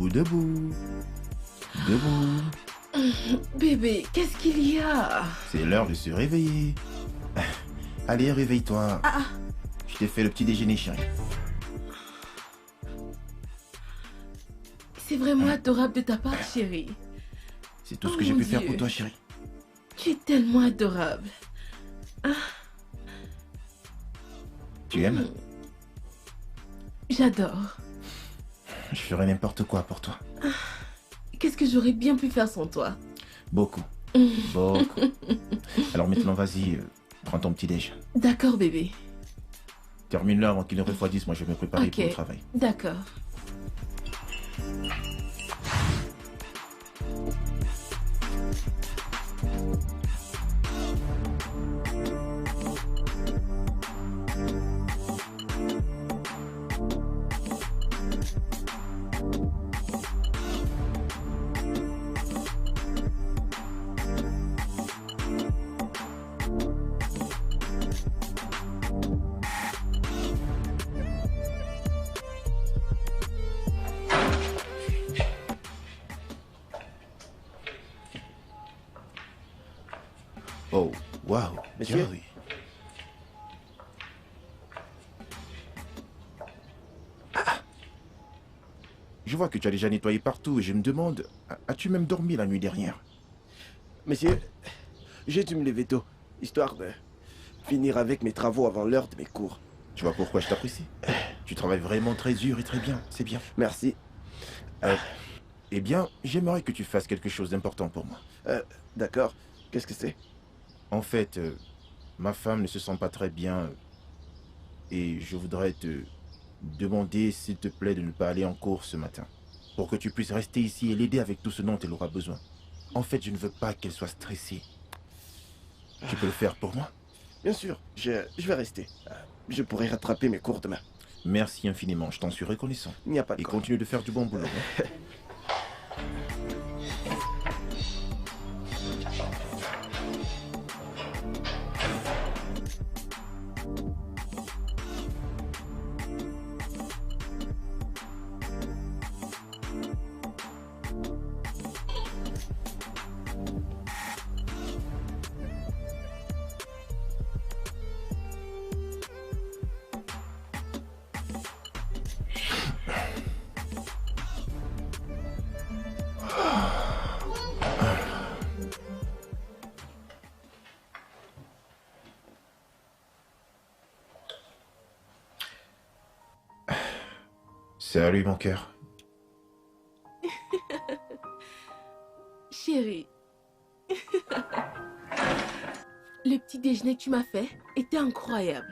Debout, debout. Debout. Bébé, qu'est-ce qu'il y a? C'est l'heure de se réveiller. Allez, réveille-toi. Ah, Je t'ai fait le petit déjeuner, chérie. c'est vraiment adorable de ta part, chérie. C'est tout ce Oh, que j'ai mon pu faire Dieu. pour toi, chérie. Tu es tellement adorable. Tu aimes? J'adore. Je ferai n'importe quoi pour toi. Qu'est-ce que j'aurais bien pu faire sans toi? Beaucoup. Beaucoup. Alors maintenant, vas-y, prends ton petit déj. D'accord, bébé. Termine-le avant qu'il ne refroidisse. Moi, je vais me préparer Ok. pour le travail. D'accord. Oh, waouh. Monsieur? Joey. Ah. Je vois que tu as déjà nettoyé partout et je me demande, as-tu même dormi la nuit dernière? Monsieur, j'ai dû me lever tôt, histoire de finir avec mes travaux avant l'heure de mes cours. Tu vois pourquoi je t'apprécie? Tu travailles vraiment très dur et très bien, c'est bien. Merci. Eh bien, j'aimerais que tu fasses quelque chose d'important pour moi. D'accord. Qu'est-ce que c'est? En fait, ma femme ne se sent pas très bien et je voudrais te demander, s'il te plaît, de ne pas aller en cours ce matin. Pour que tu puisses rester ici et l'aider avec tout ce dont elle aura besoin. En fait, je ne veux pas qu'elle soit stressée. Tu peux le faire pour moi? Bien sûr, je vais rester. Je pourrai rattraper mes cours demain. Merci infiniment, je t'en suis reconnaissant. Il n'y a pas de Et quoi. continue de faire du bon boulot. hein. Salut mon cœur. Chérie. Le petit déjeuner que tu m'as fait était incroyable.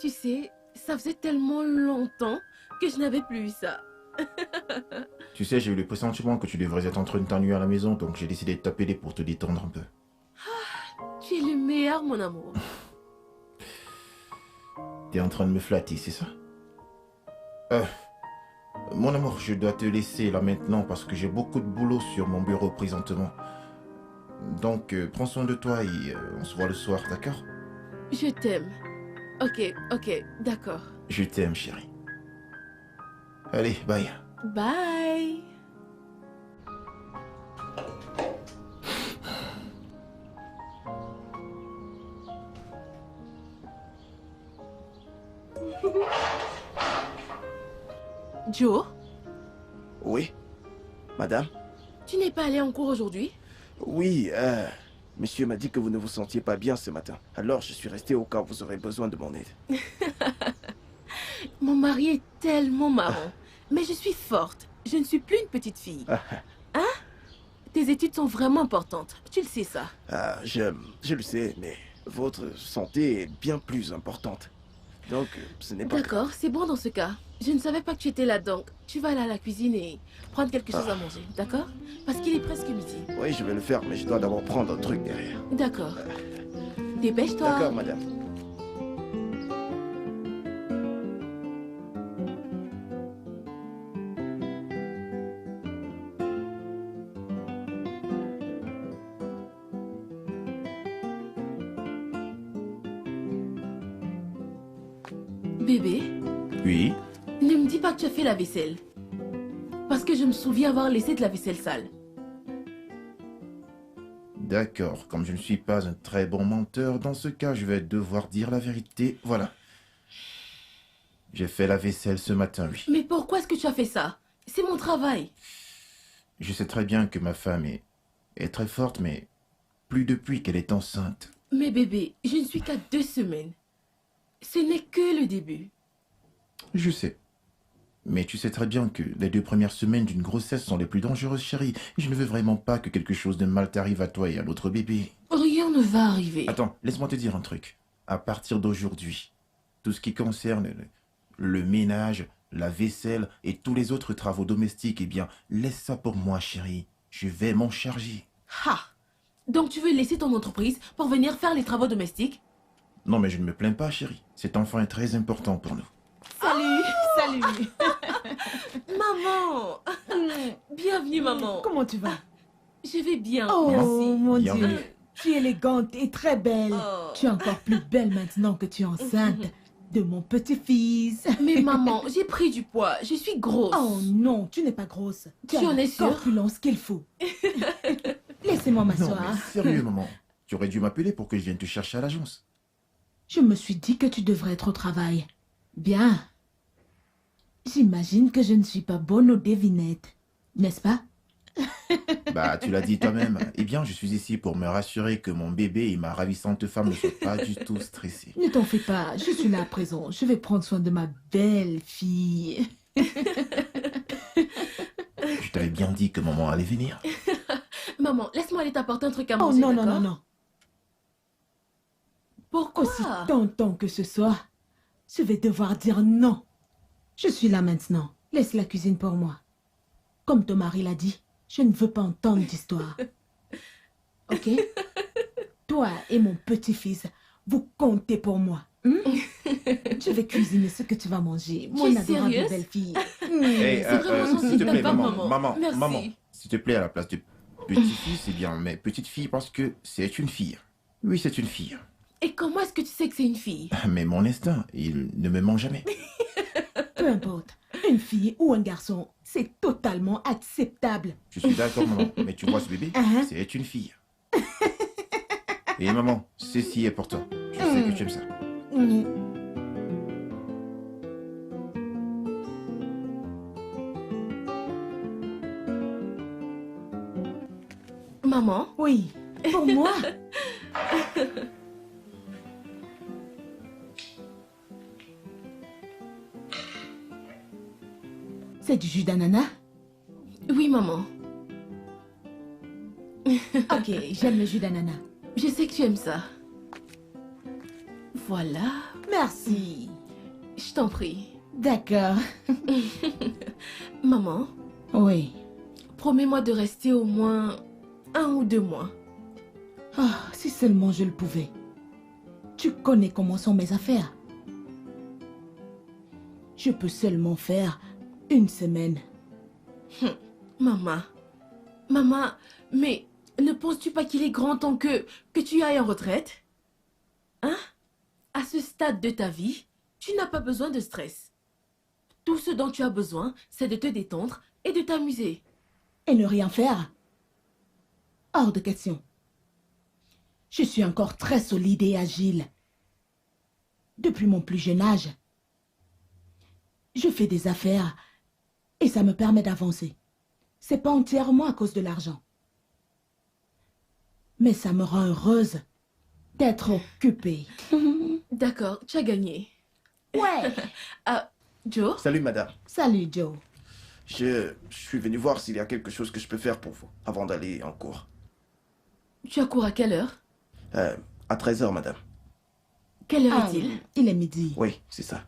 Tu sais, ça faisait tellement longtemps que je n'avais plus eu ça. Tu sais, j'ai eu le pressentiment que tu devrais être en train de t'ennuyer à la maison, donc j'ai décidé de t'appeler pour te détendre un peu. Tu es le meilleur, mon amour. T'es en train de me flatter, c'est ça? Mon amour, je dois te laisser là maintenant parce que j'ai beaucoup de boulot sur mon bureau présentement. Donc, prends soin de toi et on se voit le soir, d'accord? Je t'aime. Ok, d'accord. Je t'aime, chérie. Allez, bye. Bye. Joe, Oui? Madame? tu n'es pas allé en cours aujourd'hui? Oui, monsieur m'a dit que vous ne vous sentiez pas bien ce matin. Alors je suis resté au cas où vous aurez besoin de mon aide. Mon mari est tellement marrant. Mais je suis forte. Je ne suis plus une petite fille. Hein? Tes études sont vraiment importantes. Tu le sais, ça. Je le sais, mais votre santé est bien plus importante. Donc, ce n'est pas... D'accord, c'est bon dans ce cas. Je ne savais pas que tu étais là, donc tu vas aller à la cuisine et prendre quelque chose à manger, d'accord? Parce qu'il est presque midi. Oui, je vais le faire, mais je dois d'abord prendre un truc derrière. D'accord. Dépêche-toi. D'accord, madame. Bébé, Oui? ne me dis pas que tu as fait la vaisselle. Parce que je me souviens avoir laissé de la vaisselle sale. D'accord, comme je ne suis pas un très bon menteur, dans ce cas, je vais devoir dire la vérité. Voilà. J'ai fait la vaisselle ce matin, oui. Mais pourquoi est-ce que tu as fait ça? C'est mon travail. Je sais très bien que ma femme est très forte, mais plus depuis qu'elle est enceinte. Mais bébé, je ne suis qu'à 2 semaines. Ce n'est que le début. Je sais. Mais tu sais très bien que les 2 premières semaines d'une grossesse sont les plus dangereuses, chérie. Je ne veux vraiment pas que quelque chose de mal t'arrive à toi et à l'autre bébé. Rien ne va arriver. Attends, laisse-moi te dire un truc. À partir d'aujourd'hui, tout ce qui concerne le ménage, la vaisselle et tous les autres travaux domestiques, eh bien, laisse ça pour moi, chérie. Je vais m'en charger. Ha! Donc tu veux laisser ton entreprise pour venir faire les travaux domestiques? Non, mais je ne me plains pas, chérie. Cet enfant est très important pour nous. Salut! Salut! Maman! Bienvenue, maman. Comment tu vas? Je vais bien, Oh merci. mon Bienvenue. Dieu, tu es élégante et très belle. Oh. Tu es encore plus belle maintenant que tu es enceinte de mon petit-fils. Mais maman, j'ai pris du poids. Je suis grosse. Oh non, tu n'es pas grosse. Tu as en la es sûre? corpulence qu'il faut. Laissez-moi Non, mais m'asseoir. sérieux, maman. Tu aurais dû m'appeler pour que je vienne te chercher à l'agence. Je me suis dit que tu devrais être au travail. Bien. J'imagine que je ne suis pas bonne aux devinettes, n'est-ce pas? Bah, tu l'as dit toi-même. Eh bien, je suis ici pour me rassurer que mon bébé et ma ravissante femme ne sont pas du tout stressés. Ne t'en fais pas, je suis là à présent. Je vais prendre soin de ma belle fille. Je t'avais bien dit que maman allait venir. Maman, laisse-moi aller t'apporter un truc à Oh manger, non, non, d'accord? non, non. Pourquoi? Aussi tentant que ce soit, je vais devoir dire non. Je suis là maintenant. Laisse la cuisine pour moi. Comme ton mari l'a dit, je ne veux pas entendre d'histoire. Ok? Toi et mon petit-fils, vous comptez pour moi. Je vais cuisiner ce que tu vas manger. Mon es adorable sérieuse? belle-fille. Hey, C'est vraiment gentil s'il te de ta plaît, part, maman. maman. Merci. Maman, s'il te plaît, à la place de petit-fils, eh bien, mais petite fille parce que c'est une fille. Oui, c'est une fille. Et comment est-ce que tu sais que c'est une fille? Mais mon instinct, il ne me ment jamais. Peu importe, une fille ou un garçon, c'est totalement acceptable. Je suis d'accord, maman. Mais tu vois ce bébé, Uh-huh. c'est une fille. Et maman, ceci est pour toi. Je sais que tu aimes ça. Maman? Oui, pour moi. C'est du jus d'ananas? Oui, maman. Ok, j'aime le jus d'ananas. Je sais que tu aimes ça. Voilà. Merci. Je t'en prie. D'accord. Maman, Oui. promets-moi de rester au moins 1 ou 2 mois. Ah, si seulement je le pouvais. Tu connais comment sont mes affaires. Je peux seulement faire 1 semaine. Maman, mais ne penses-tu pas qu'il est grand temps que tu ailles en retraite? Hein? À ce stade de ta vie, tu n'as pas besoin de stress. Tout ce dont tu as besoin, c'est de te détendre et de t'amuser. Et ne rien faire? Hors de question. Je suis encore très solide et agile. Depuis mon plus jeune âge, je fais des affaires et ça me permet d'avancer. C'est pas entièrement à cause de l'argent. Mais ça me rend heureuse d'être occupée. D'accord, tu as gagné. Ouais. Ah, Joe? Salut, madame. Salut Joe. Je suis venu voir s'il y a quelque chose que je peux faire pour vous avant d'aller en cours. Tu as cours à quelle heure? À 13h, madame. Quelle heure Ah, est-il? il est midi. Oui, c'est ça.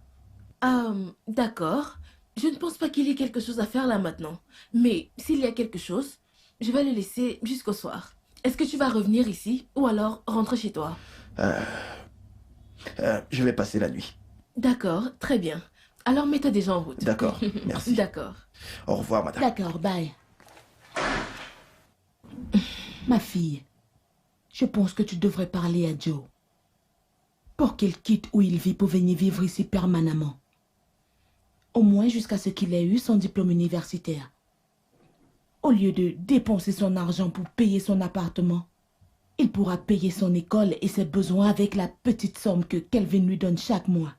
D'accord. Je ne pense pas qu'il y ait quelque chose à faire là maintenant. Mais s'il y a quelque chose, je vais le laisser jusqu'au soir. Est-ce que tu vas revenir ici ou alors rentrer chez toi? Je vais passer la nuit. D'accord, très bien. Alors mets-toi déjà en route. D'accord, merci. D'accord. Au revoir, madame. D'accord, bye. Ma fille, je pense que tu devrais parler à Joe. Pour qu'il quitte où il vit pour venir vivre ici permanemment. Au moins jusqu'à ce qu'il ait eu son diplôme universitaire. Au lieu de dépenser son argent pour payer son appartement, il pourra payer son école et ses besoins avec la petite somme que Kelvin lui donne chaque mois.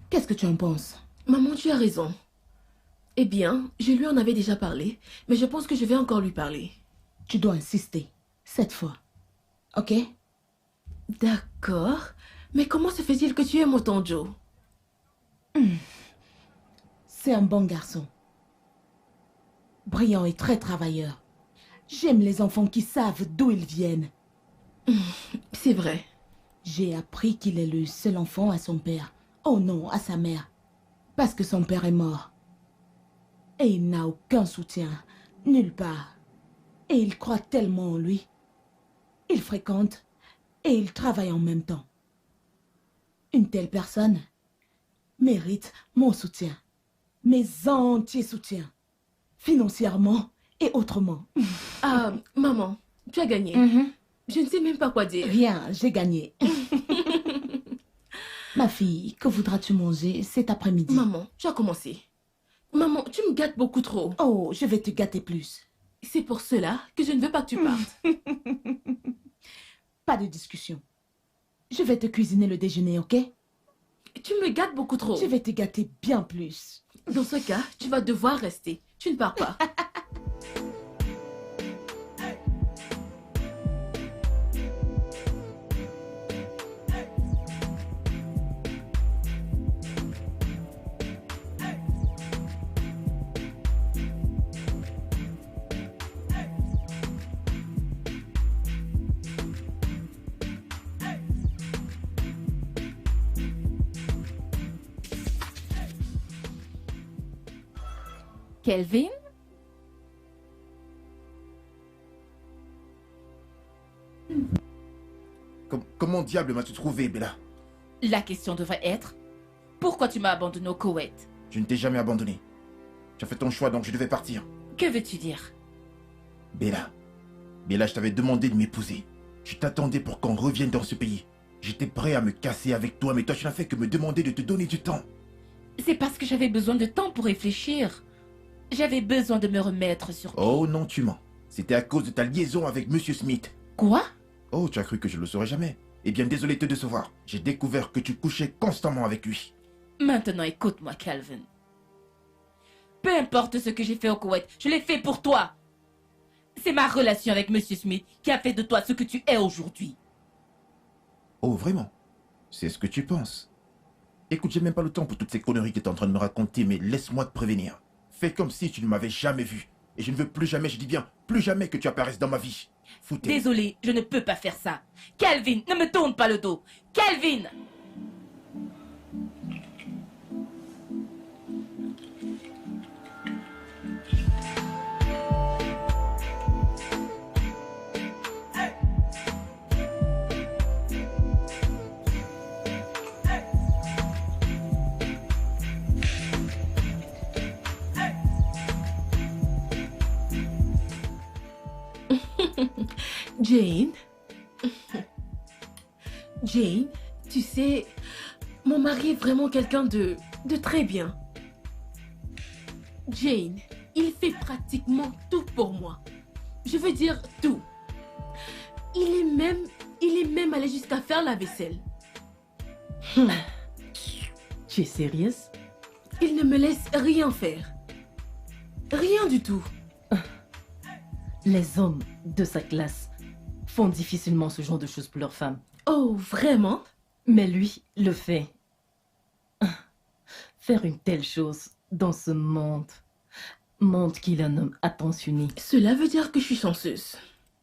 Qu'est-ce que tu en penses? Maman, tu as raison. Eh bien, je lui en avais déjà parlé, mais je pense que je vais encore lui parler. Tu dois insister, cette fois. Ok? D'accord. Mais comment se fait-il que tu aimes autant Joe? C'est un bon garçon. Brillant et très travailleur. J'aime les enfants qui savent d'où ils viennent. C'est vrai. J'ai appris qu'il est le seul enfant à son père. Oh non, à sa mère. Parce que son père est mort. Et il n'a aucun soutien, nulle part. Et il croit tellement en lui. Il fréquente et il travaille en même temps. Une telle personne mérite mon soutien. Mes entiers soutiens. Financièrement et autrement. Ah, maman, tu as gagné. Je ne sais même pas quoi dire. Rien, j'ai gagné. Ma fille, que voudras-tu manger cet après-midi? Maman, tu as commencé. Maman, tu me gâtes beaucoup trop. Oh, je vais te gâter plus. C'est pour cela que je ne veux pas que tu partes. Pas de discussion. Je vais te cuisiner le déjeuner, ok? Tu me gâtes beaucoup trop. Je vais te gâter bien plus. Dans ce cas, tu vas devoir rester. Tu ne pars pas. Kelvin? Comment diable m'as-tu trouvé, Bella? La question devrait être, pourquoi tu m'as abandonné au Koweït? Je ne t'ai jamais abandonné. Tu as fait ton choix, donc je devais partir. Que veux-tu dire? Bella, je t'avais demandé de m'épouser. Je t'attendais pour qu'on revienne dans ce pays. J'étais prêt à me casser avec toi, mais toi tu n'as fait que me demander de te donner du temps. C'est parce que j'avais besoin de temps pour réfléchir. J'avais besoin de me remettre sur pied. Oh non, tu mens. C'était à cause de ta liaison avec Monsieur Smith. Quoi? Oh, tu as cru que je le saurais jamais. Eh bien, désolé de te décevoir. J'ai découvert que tu couchais constamment avec lui. Maintenant, écoute-moi, Calvin. Peu importe ce que j'ai fait au Koweït, je l'ai fait pour toi. C'est ma relation avec Monsieur Smith qui a fait de toi ce que tu es aujourd'hui. Oh, vraiment? C'est ce que tu penses? Écoute, j'ai même pas le temps pour toutes ces conneries que tu es en train de me raconter, mais laisse-moi te prévenir. Fais comme si tu ne m'avais jamais vu. Et je ne veux plus jamais, je dis bien, plus jamais que tu apparaisses dans ma vie. Foutez. Désolé, je ne peux pas faire ça. Calvin, ne me tourne pas le dos. Calvin! Jane. Jane, tu sais, mon mari est vraiment quelqu'un de très bien. Jane, il fait pratiquement tout pour moi. Je veux dire tout. Il est même allé jusqu'à faire la vaisselle. Tu es sérieuse? Il ne me laisse rien faire. Rien du tout. Les hommes de sa classe font difficilement ce genre de choses pour leurs femmes. Oh, vraiment? Mais lui le fait. Faire une telle chose dans ce monde montre qu'il est un homme attentionné, Cela veut dire que je suis chanceuse.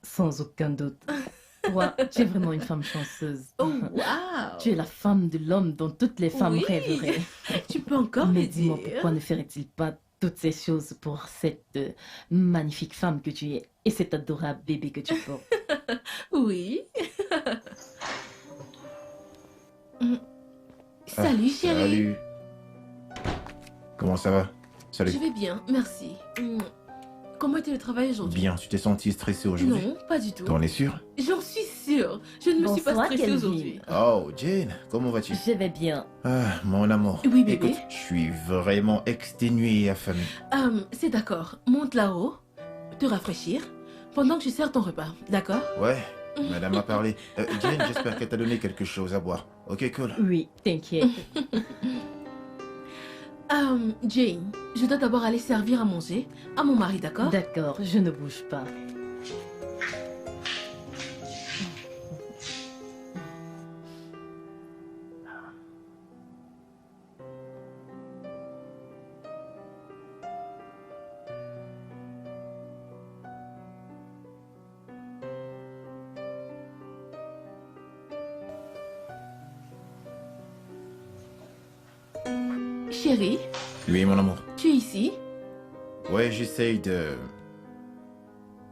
sans aucun doute. Toi, tu es vraiment une femme chanceuse. Oh, waouh! Tu es la femme de l'homme dont toutes les femmes Oui. rêveraient. Tu peux encore Mais me dis-moi, dire. pourquoi ne ferait-il pas toutes ces choses pour cette magnifique femme que tu es et cet adorable bébé que tu portes? Oui. Salut, chérie. Salut. Comment ça va? Salut. Je vais bien, merci. Comment était le travail aujourd'hui? Bien, tu t'es senti stressé aujourd'hui? Non, pas du tout. T'en es sûr? J'en suis sûre. Je ne me suis pas Bonsoir, stressée Kelvin. aujourd'hui. Oh, Jane, comment vas-tu? Je vais bien. Ah, mon amour. Oui, bébé. Écoute, je suis vraiment exténué et affamé. C'est d'accord. Monte là-haut. te rafraîchir pendant que je sers ton repas, d'accord? Ouais, madame a parlé. Jane, j'espère qu'elle t'a donné quelque chose à boire. Ok, cool. Oui, t'inquiète. Jane, je dois d'abord aller servir à manger à mon mari, d'accord? D'accord, je ne bouge pas. Chérie, Oui, mon amour. tu es ici? Ouais, j'essaye de...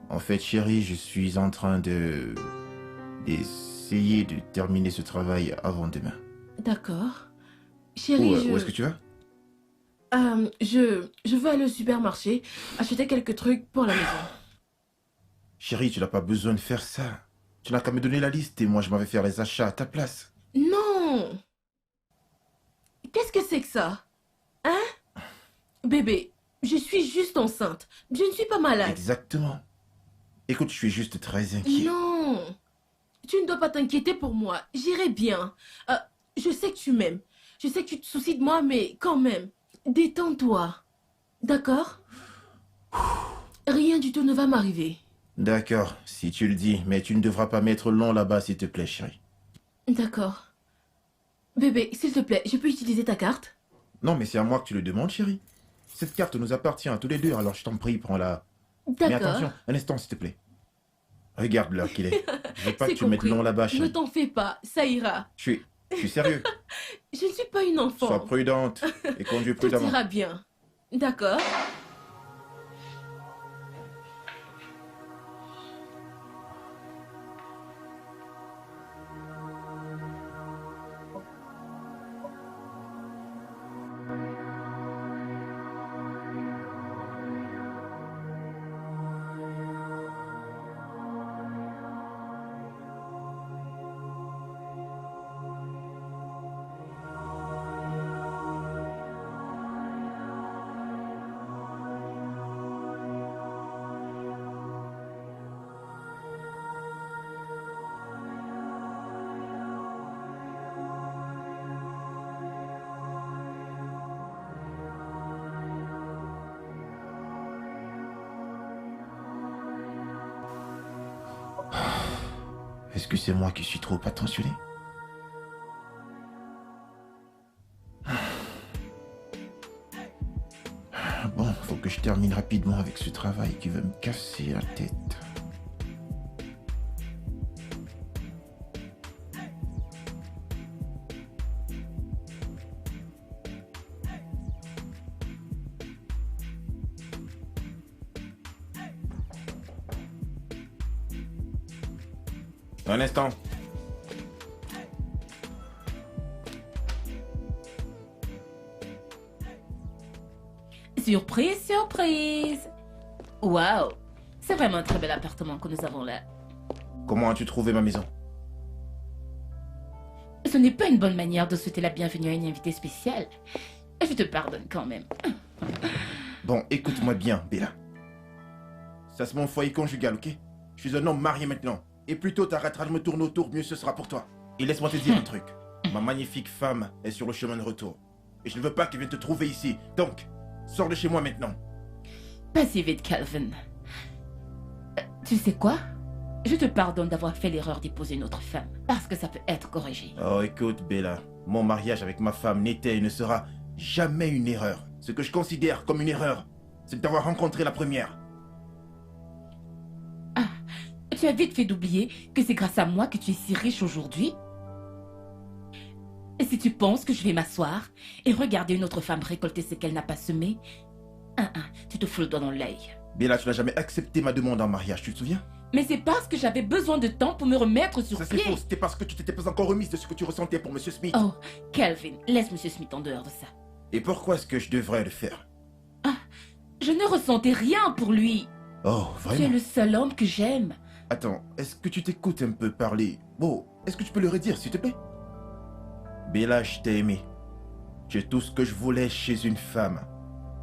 En fait, chérie, je suis en train d'essayer de terminer ce travail avant demain. D'accord. Chérie, Où est-ce que tu vas? je veux aller au supermarché acheter quelques trucs pour la maison. Chérie, tu n'as pas besoin de faire ça. Tu n'as qu'à me donner la liste et moi je m'en vais faire les achats à ta place. Non! Qu'est-ce que c'est que ça? Hein? Bébé, je suis juste enceinte. Je ne suis pas malade. Exactement. Écoute, je suis juste très inquiet. Non! Tu ne dois pas t'inquiéter pour moi. J'irai bien. Je sais que tu m'aimes. Je sais que tu te soucies de moi, mais quand même, détends-toi. D'accord? Rien du tout ne va m'arriver. D'accord, si tu le dis, mais tu ne devras pas mettre long là-bas, s'il te plaît, chérie. D'accord. Bébé, s'il te plaît, je peux utiliser ta carte? Non, mais c'est à moi que tu le demandes, chérie. Cette carte nous appartient à tous les deux, alors je t'en prie, prends-la. Mais D'accord. attention, un instant, s'il te plaît. Regarde l'heure qu'il est. Je veux pas que C'est tu mettes compris. long là-bas, Ne chérie. t'en fais pas, ça ira. Je suis sérieux. Je ne suis pas une enfant. Sois prudente et conduis Tout prudemment. ira bien. D'accord? Est-ce que c'est moi qui suis trop attentionné? Bon, faut que je termine rapidement avec ce travail qui va me casser la tête. Un instant. Surprise, surprise. Waouh, c'est vraiment un très bel appartement que nous avons là. Comment as-tu trouvé ma maison? Ce n'est pas une bonne manière de souhaiter la bienvenue à une invitée spéciale. Je te pardonne quand même. Bon, écoute-moi bien, Bella. Ça c'est mon foyer conjugal, ok? Je suis un homme marié maintenant. Et plus tôt t'arrêteras de me tourner autour, mieux ce sera pour toi. Et laisse-moi te dire un truc. Ma magnifique femme est sur le chemin de retour. Et je ne veux pas qu'elle vienne te trouver ici. Donc, sors de chez moi maintenant. Pas si vite, Calvin. Tu sais quoi? Je te pardonne d'avoir fait l'erreur d'épouser une autre femme. Parce que ça peut être corrigé. Oh, écoute, Bella. Mon mariage avec ma femme n'était et ne sera jamais une erreur. Ce que je considère comme une erreur, c'est d'avoir rencontré la première. Tu as vite fait d'oublier que c'est grâce à moi que tu es si riche aujourd'hui. Et si tu penses que je vais m'asseoir et regarder une autre femme récolter ce qu'elle n'a pas semé, tu te fous le doigt dans l'œil. Bella, tu n'as jamais accepté ma demande en mariage, tu te souviens? Mais c'est parce que j'avais besoin de temps pour me remettre sur Ça c'est pied. faux, c'était parce que tu t'étais pas encore remise de ce que tu ressentais pour Monsieur Smith. Oh, Calvin, laisse Monsieur Smith en dehors de ça. Et pourquoi est-ce que je devrais le faire? Je ne ressentais rien pour lui. Oh, Tu es vraiment? le seul homme que j'aime. Attends, est-ce que tu t'écoutes un peu parler? Bon, est-ce que tu peux le redire, s'il te plaît? Bella, je t'ai aimé. Tu es tout ce que je voulais chez une femme.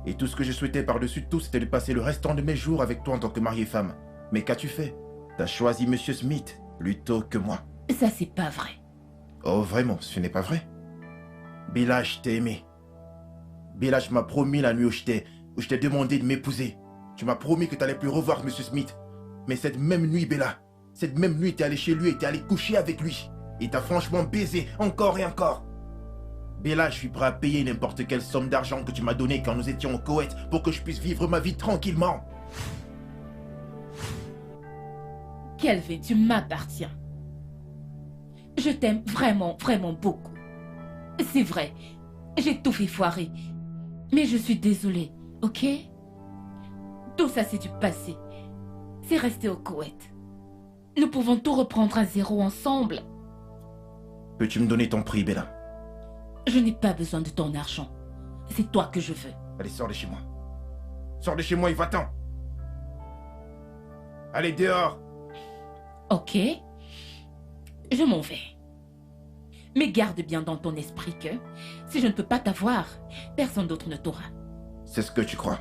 Et tout ce que je souhaitais par-dessus tout, c'était de passer le restant de mes jours avec toi en tant que mari et femme. Mais qu'as-tu fait? T'as choisi Monsieur Smith plutôt que moi. Ça, c'est pas vrai. Oh, vraiment, ce n'est pas vrai. Bella, je t'ai aimé. Bella, je m'as promis la nuit où je t'ai demandé de m'épouser. Tu m'as promis que tu n'allais plus revoir Monsieur Smith. Mais cette même nuit, Bella, cette même nuit, t'es allé chez lui et t'es allé coucher avec lui. Et t'as franchement baisé encore et encore. Bella, je suis prêt à payer n'importe quelle somme d'argent que tu m'as donnée quand nous étions au Koweït pour que je puisse vivre ma vie tranquillement. Kelvin, tu m'appartiens. Je t'aime vraiment, vraiment beaucoup. C'est vrai, j'ai tout fait foirer. Mais je suis désolée, ok? Tout ça, c'est du passé. C'est resté au Koweït. Nous pouvons tout reprendre à zéro ensemble. Peux-tu me donner ton prix, Bella? Je n'ai pas besoin de ton argent. C'est toi que je veux. Allez, sors de chez moi. Sors de chez moi et va-t'en. Allez, dehors. Ok? Je m'en vais. Mais garde bien dans ton esprit que si je ne peux pas t'avoir, personne d'autre ne t'aura. C'est ce que tu crois.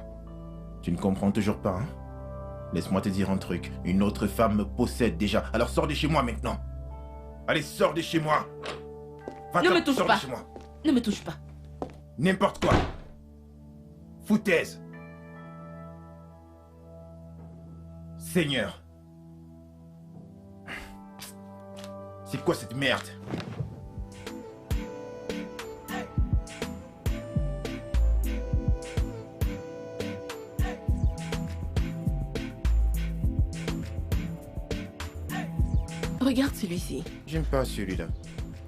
Tu ne comprends toujours pas, hein? Laisse-moi te dire un truc. Une autre femme me possède déjà. Alors sors de chez moi maintenant. Allez, sors de chez moi. Va-t'en, Ne me touche sors pas. de chez moi. Ne me touche pas. N'importe quoi. Foutaise. Seigneur. C'est quoi cette merde? Regarde celui-ci. J'aime pas celui-là.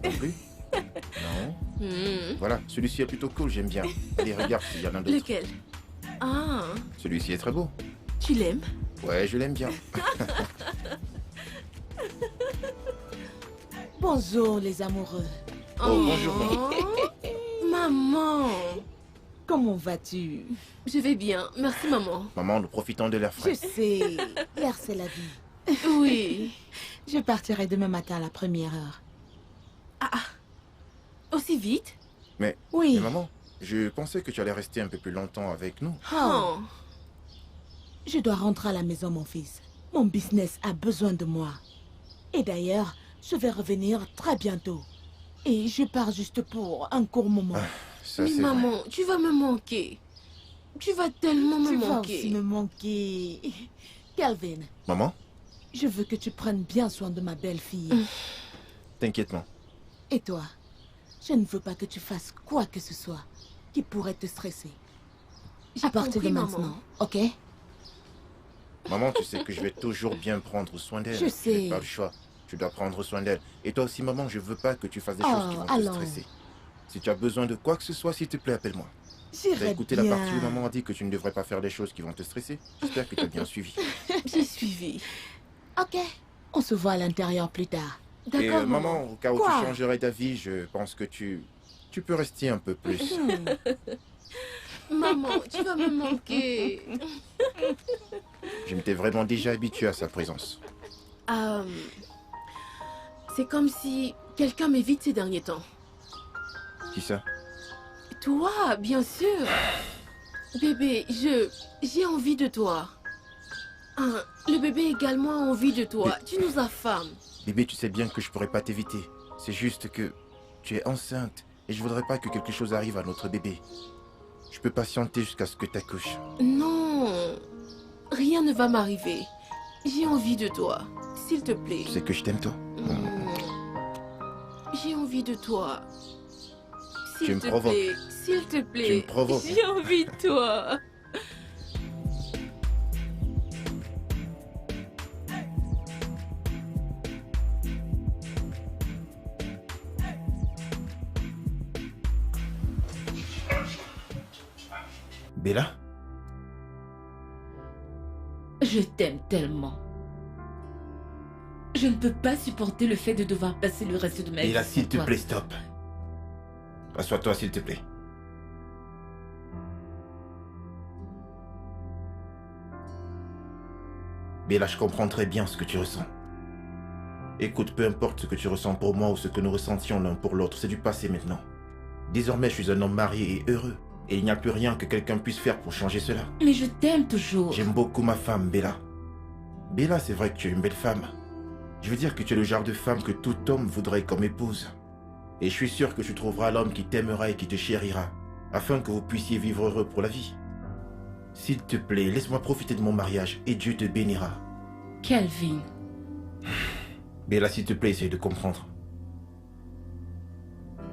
Non plus? Non. Voilà, celui-ci est plutôt cool, j'aime bien. Allez, regarde s'il y en a d'autres. Lequel? Ah, Celui-ci est très beau. tu l'aimes? Ouais, je l'aime bien. Bonjour les amoureux. Oh, bonjour, maman. Maman. Comment vas-tu? Je vais bien, merci maman. Maman, nous profitons de l'air Je frais. sais, l'air c'est la vie. Oui. Je partirai demain matin à la première heure. Aussi vite? Oui. Mais maman, je pensais que tu allais rester un peu plus longtemps avec nous. Oh, Oh. je dois rentrer à la maison, mon fils. Mon business a besoin de moi. Et d'ailleurs, je vais revenir très bientôt. Et je pars juste pour un court moment. Ça, Mais c'est vrai. maman, tu vas me manquer. Tu vas tellement me Tu vas manquer. aussi me manquer. Calvin, Maman, je veux que tu prennes bien soin de ma belle-fille. t'inquiète pas. Et toi, je ne veux pas que tu fasses quoi que ce soit qui pourrait te stresser. J'ai À partir de compris, maintenant, maman. ok? Maman, tu sais que je vais toujours bien prendre soin d'elle. Je sais. n'ai pas le choix. Tu dois prendre soin d'elle. Et toi aussi, maman, je veux pas que tu fasses des Oh, choses qui vont te allons. stresser. Si tu as besoin de quoi que ce soit, s'il te plaît, appelle-moi. Tu as J'irai écouté bien. la partie où maman a dit que tu ne devrais pas faire des choses qui vont te stresser? J'espère que tu as bien suivi. J'ai suivi. Ok. On se voit à l'intérieur plus tard. Et D'accord, maman. maman, au cas où Quoi? tu changerais d'avis, je pense que tu peux rester un peu plus. Maman, tu vas me manquer. Je m'étais vraiment déjà habitué à sa présence. C'est comme si quelqu'un m'évite ces derniers temps. Qui ça? Toi, bien sûr. Bébé, j'ai envie de toi. Le bébé également a envie de toi. Tu nous affames. Bébé, tu sais bien que je pourrais pas t'éviter. C'est juste que tu es enceinte et je voudrais pas que quelque chose arrive à notre bébé. Je peux patienter jusqu'à ce que tu accouches. Non, rien ne va m'arriver. J'ai envie de toi. S'il te plaît. Tu sais que je t'aime, toi. J'ai envie de toi. Tu S'il me te provoques. plaît. S'il te plaît. Tu me provoques. J'ai envie de toi. Bella? Je t'aime tellement. Je ne peux pas supporter le fait de devoir passer le reste de ma vie. Bella, sans s'il te toi. plaît, stop. Assois-toi, s'il te plaît. Bella, je comprends très bien ce que tu ressens. Écoute, peu importe ce que tu ressens pour moi ou ce que nous ressentions l'un pour l'autre, c'est du passé maintenant. Désormais, je suis un homme marié et heureux. Et il n'y a plus rien que quelqu'un puisse faire pour changer cela. Mais je t'aime toujours. J'aime beaucoup ma femme, Bella. Bella, c'est vrai que tu es une belle femme. Je veux dire que tu es le genre de femme que tout homme voudrait comme épouse. Et je suis sûr que tu trouveras l'homme qui t'aimera et qui te chérira, afin que vous puissiez vivre heureux pour la vie. S'il te plaît, laisse-moi profiter de mon mariage et Dieu te bénira. Kelvin. Bella, s'il te plaît, essaye de comprendre.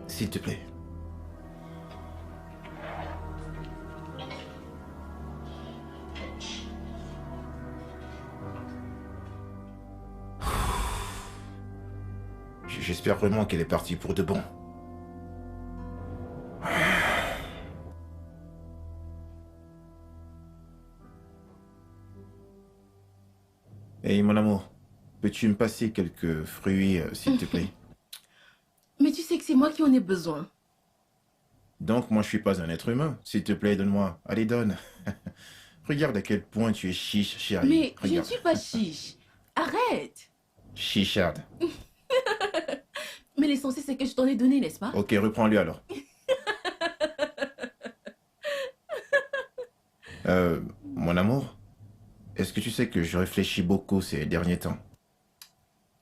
S'il te plaît. J'espère vraiment qu'elle est partie pour de bon. Hey, mon amour, peux-tu me passer quelques fruits, s'il te plaît? Mais tu sais que c'est moi qui en ai besoin. Donc, moi, je suis pas un être humain. S'il te plaît, donne-moi. Allez, donne. Regarde à quel point tu es chiche, chérie. Mais je ne Regarde. suis pas chiche. Arrête. Chicharde. Mais l'essentiel, c'est que je t'en ai donné, n'est-ce pas? Ok, reprends-lui alors. Mon amour, est-ce que tu sais que je réfléchis beaucoup ces derniers temps?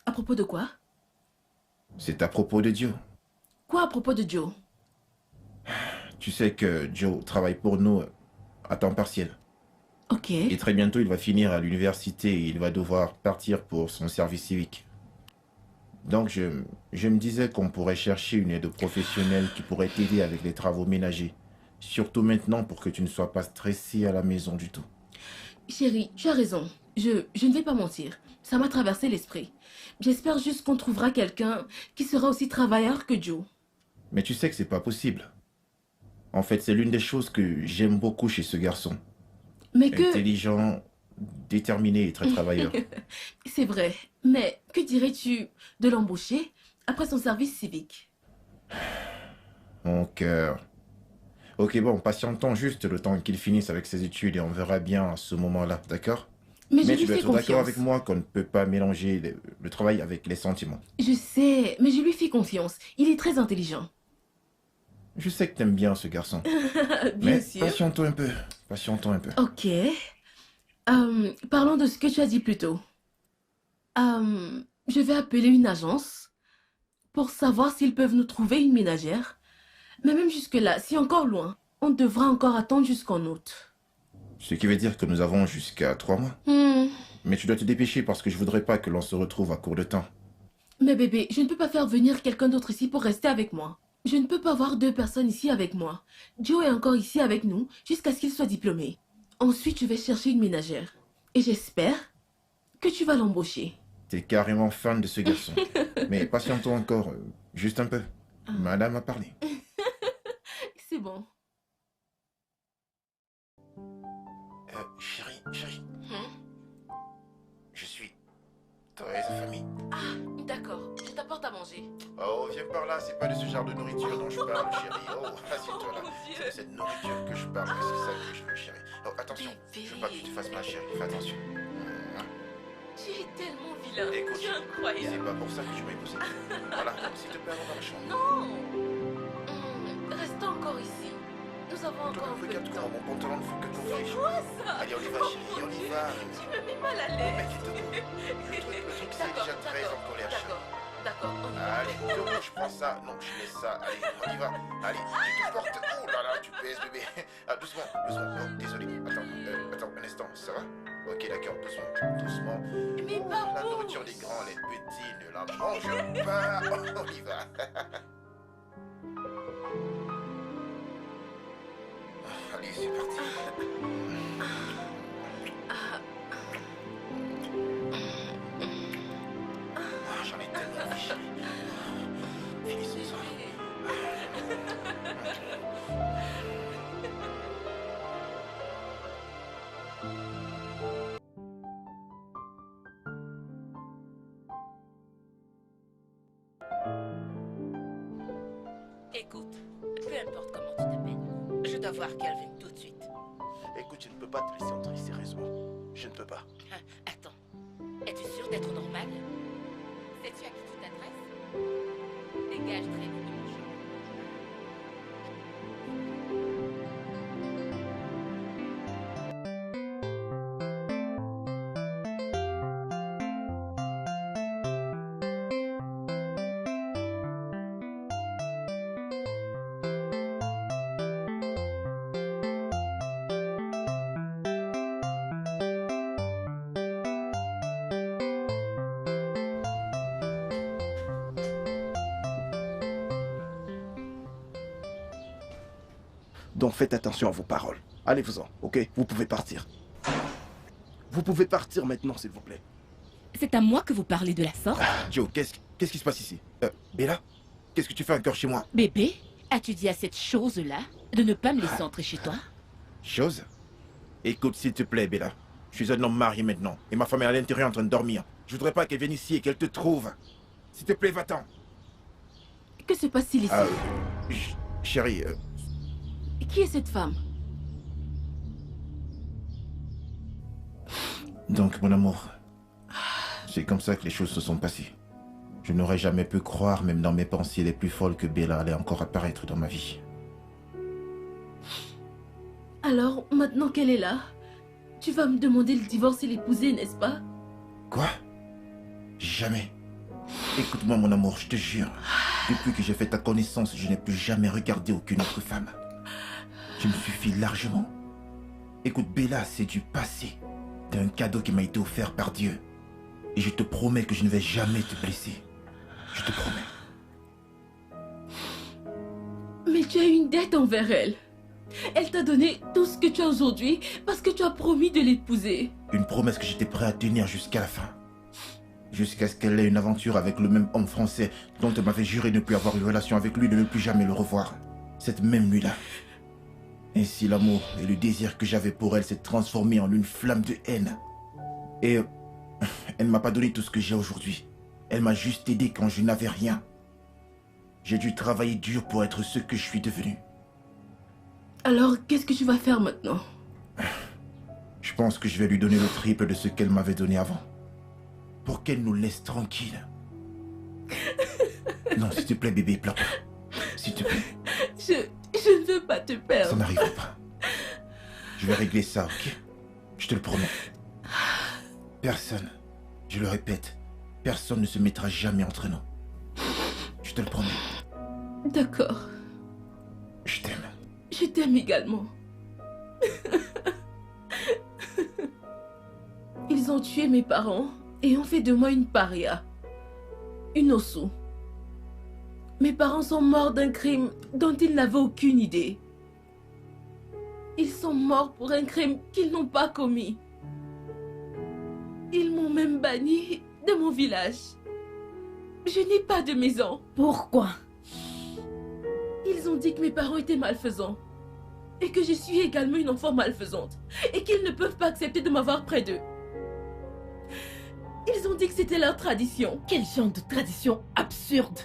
À propos de quoi? C'est à propos de Joe. Quoi à propos de Joe? Tu sais que Joe travaille pour nous à temps partiel. Ok. Et très bientôt, il va finir à l'université et il va devoir partir pour son service civique. Donc, je me disais qu'on pourrait chercher une aide professionnelle qui pourrait t'aider avec les travaux ménagers. Surtout maintenant pour que tu ne sois pas stressée à la maison du tout. Chérie, tu as raison. Je ne vais pas mentir. Ça m'a traversé l'esprit. J'espère juste qu'on trouvera quelqu'un qui sera aussi travailleur que Joe. Mais tu sais que c'est pas possible. En fait, c'est l'une des choses que j'aime beaucoup chez ce garçon. Mais que... Intelligent, déterminé et très travailleur. C'est vrai. Mais que dirais-tu de l'embaucher après son service civique? Mon cœur. Ok, bon, patientons juste le temps qu'il finisse avec ses études et on verra bien à ce moment-là, d'accord? Mais je Mais lui tu dois fais être d'accord confiance. avec moi qu'on ne peut pas mélanger le travail avec les sentiments. Je sais, mais je lui fais confiance. Il est très intelligent. Je sais que t'aimes bien ce garçon. Bien Mais sûr. patientons un peu. Patientons un peu. Ok. Parlons de ce que tu as dit plus tôt. Je vais appeler une agence pour savoir s'ils peuvent nous trouver une ménagère. Mais même jusque-là, si encore loin, on devra encore attendre jusqu'en août. Ce qui veut dire que nous avons jusqu'à 3 mois. Mais tu dois te dépêcher parce que je voudrais pas que l'on se retrouve à court de temps. Mais bébé, je ne peux pas faire venir quelqu'un d'autre ici pour rester avec moi. Je ne peux pas avoir 2 personnes ici avec moi. Joe est encore ici avec nous jusqu'à ce qu'il soit diplômé. Ensuite, je vais chercher une ménagère. Et j'espère que tu vas l'embaucher. T'es carrément fan de ce garçon. Mais patientons encore, juste un peu. Madame a parlé. C'est bon. Chérie, je suis très affamé. Ah, d'accord. Je t'apporte à manger. Oh, viens par là, c'est pas de ce genre de nourriture dont je parle, chérie. Oh, assieds-toi là. mon Dieu. C'est de cette nourriture que je parle, mais c'est ça que je veux, chérie. Oh, attention, Bébé. je veux pas que tu te fasses mal, chérie. Fais attention. Tu es tellement vilain. Écoute, Tu es c'est incroyable. pas pour ça que tu m'as épousé. Voilà, s'il te plaît, on va dans la chambre. Non. Restons encore ici. Nous avons Toi, encore un peu regarde de comment temps. mon pantalon ne fait que gonfler. C'est quoi ça? Allez, on y va, chérie, on y va. Tu me mets mal à Oh, l'aise. mec, il te coupe. Le truc, c'est D'accord, déjà très en colère, chérie. d'accord, on y va. Allez, debout, je prends ça. Non, je laisse ça. Allez, on y va. Allez, tu te portes. Oh là là, tu pèses, bébé. Ah, doucement. Oh, désolé. Attends, un instant. Ça va? Ok, d'accord, doucement. Mais Oh, pas la bouge. nourriture des grands, les petits ne la mangent pas. Oh, on y va. Allez, c'est parti. J'en ai tellement envie, chérie. Finissons ça. Écoute, peu importe comment tu t'appelles, je dois voir Kelvin tout de suite. Écoute, je ne peux pas te laisser entrer sérieusement. Je ne peux pas. Hein, attends, es-tu sûr d'être normal? Sais-tu à qui tu t'adresses? Dégage très vite de mon champ. Donc faites attention à vos paroles. Allez-vous-en, ok? Vous pouvez partir. Vous pouvez partir maintenant, s'il vous plaît. C'est à moi que vous parlez de la sorte? Joe, qu'est-ce qui se passe ici? Bella? Qu'est-ce que tu fais encore chez moi? Bébé, as-tu dit à cette chose-là de ne pas me laisser entrer chez toi? Chose? Écoute, s'il te plaît, Bella. Je suis un homme marié maintenant, et ma femme est à l'intérieur en train de dormir. Je voudrais pas qu'elle vienne ici et qu'elle te trouve. S'il te plaît, va-t'en. Que se passe-t-il ici? Chérie, Qui est cette femme? donc, mon amour, c'est comme ça que les choses se sont passées. Je n'aurais jamais pu croire, même dans mes pensées les plus folles, que Bella allait encore apparaître dans ma vie. Alors, maintenant qu'elle est là, tu vas me demander le divorce et l'épouser, n'est-ce pas? Quoi? Jamais. Écoute-moi, mon amour, je te jure. Depuis que j'ai fait ta connaissance, je n'ai plus jamais regardé aucune autre femme. Je me suffis largement. Écoute, Bella, c'est du passé. T'es un cadeau qui m'a été offert par Dieu. Et je te promets que je ne vais jamais te blesser. Je te promets. Mais tu as une dette envers elle. Elle t'a donné tout ce que tu as aujourd'hui parce que tu as promis de l'épouser. Une promesse que j'étais prêt à tenir jusqu'à la fin. Jusqu'à ce qu'elle ait une aventure avec le même homme français dont elle m'avait juré de ne plus avoir une relation avec lui, de ne plus jamais le revoir. Cette même nuit-là. Ainsi, l'amour et le désir que j'avais pour elle s'est transformé en une flamme de haine. Et elle ne m'a pas donné tout ce que j'ai aujourd'hui. Elle m'a juste aidé quand je n'avais rien. J'ai dû travailler dur pour être ce que je suis devenu. Alors, qu'est-ce que tu vas faire maintenant? Je pense que je vais lui donner le triple de ce qu'elle m'avait donné avant. Pour qu'elle nous laisse tranquilles. Non, s'il te plaît, bébé, pleure pas. S'il te plaît. Je ne veux pas te Ça perdre. n'arrivera pas. Je vais régler ça, ok? Je te le promets. Personne, je le répète, personne ne se mettra jamais entre nous. Je te le promets. D'accord. Je t'aime. Je t'aime également. Ils ont tué mes parents et ont fait de moi une paria. Une ossou. Mes parents sont morts d'un crime dont ils n'avaient aucune idée. Ils sont morts pour un crime qu'ils n'ont pas commis. Ils m'ont même banni de mon village. Je n'ai pas de maison. Pourquoi? Ils ont dit que mes parents étaient malfaisants. Et que je suis également une enfant malfaisante. Et qu'ils ne peuvent pas accepter de m'avoir près d'eux. Ils ont dit que c'était leur tradition. Quel genre de tradition absurde!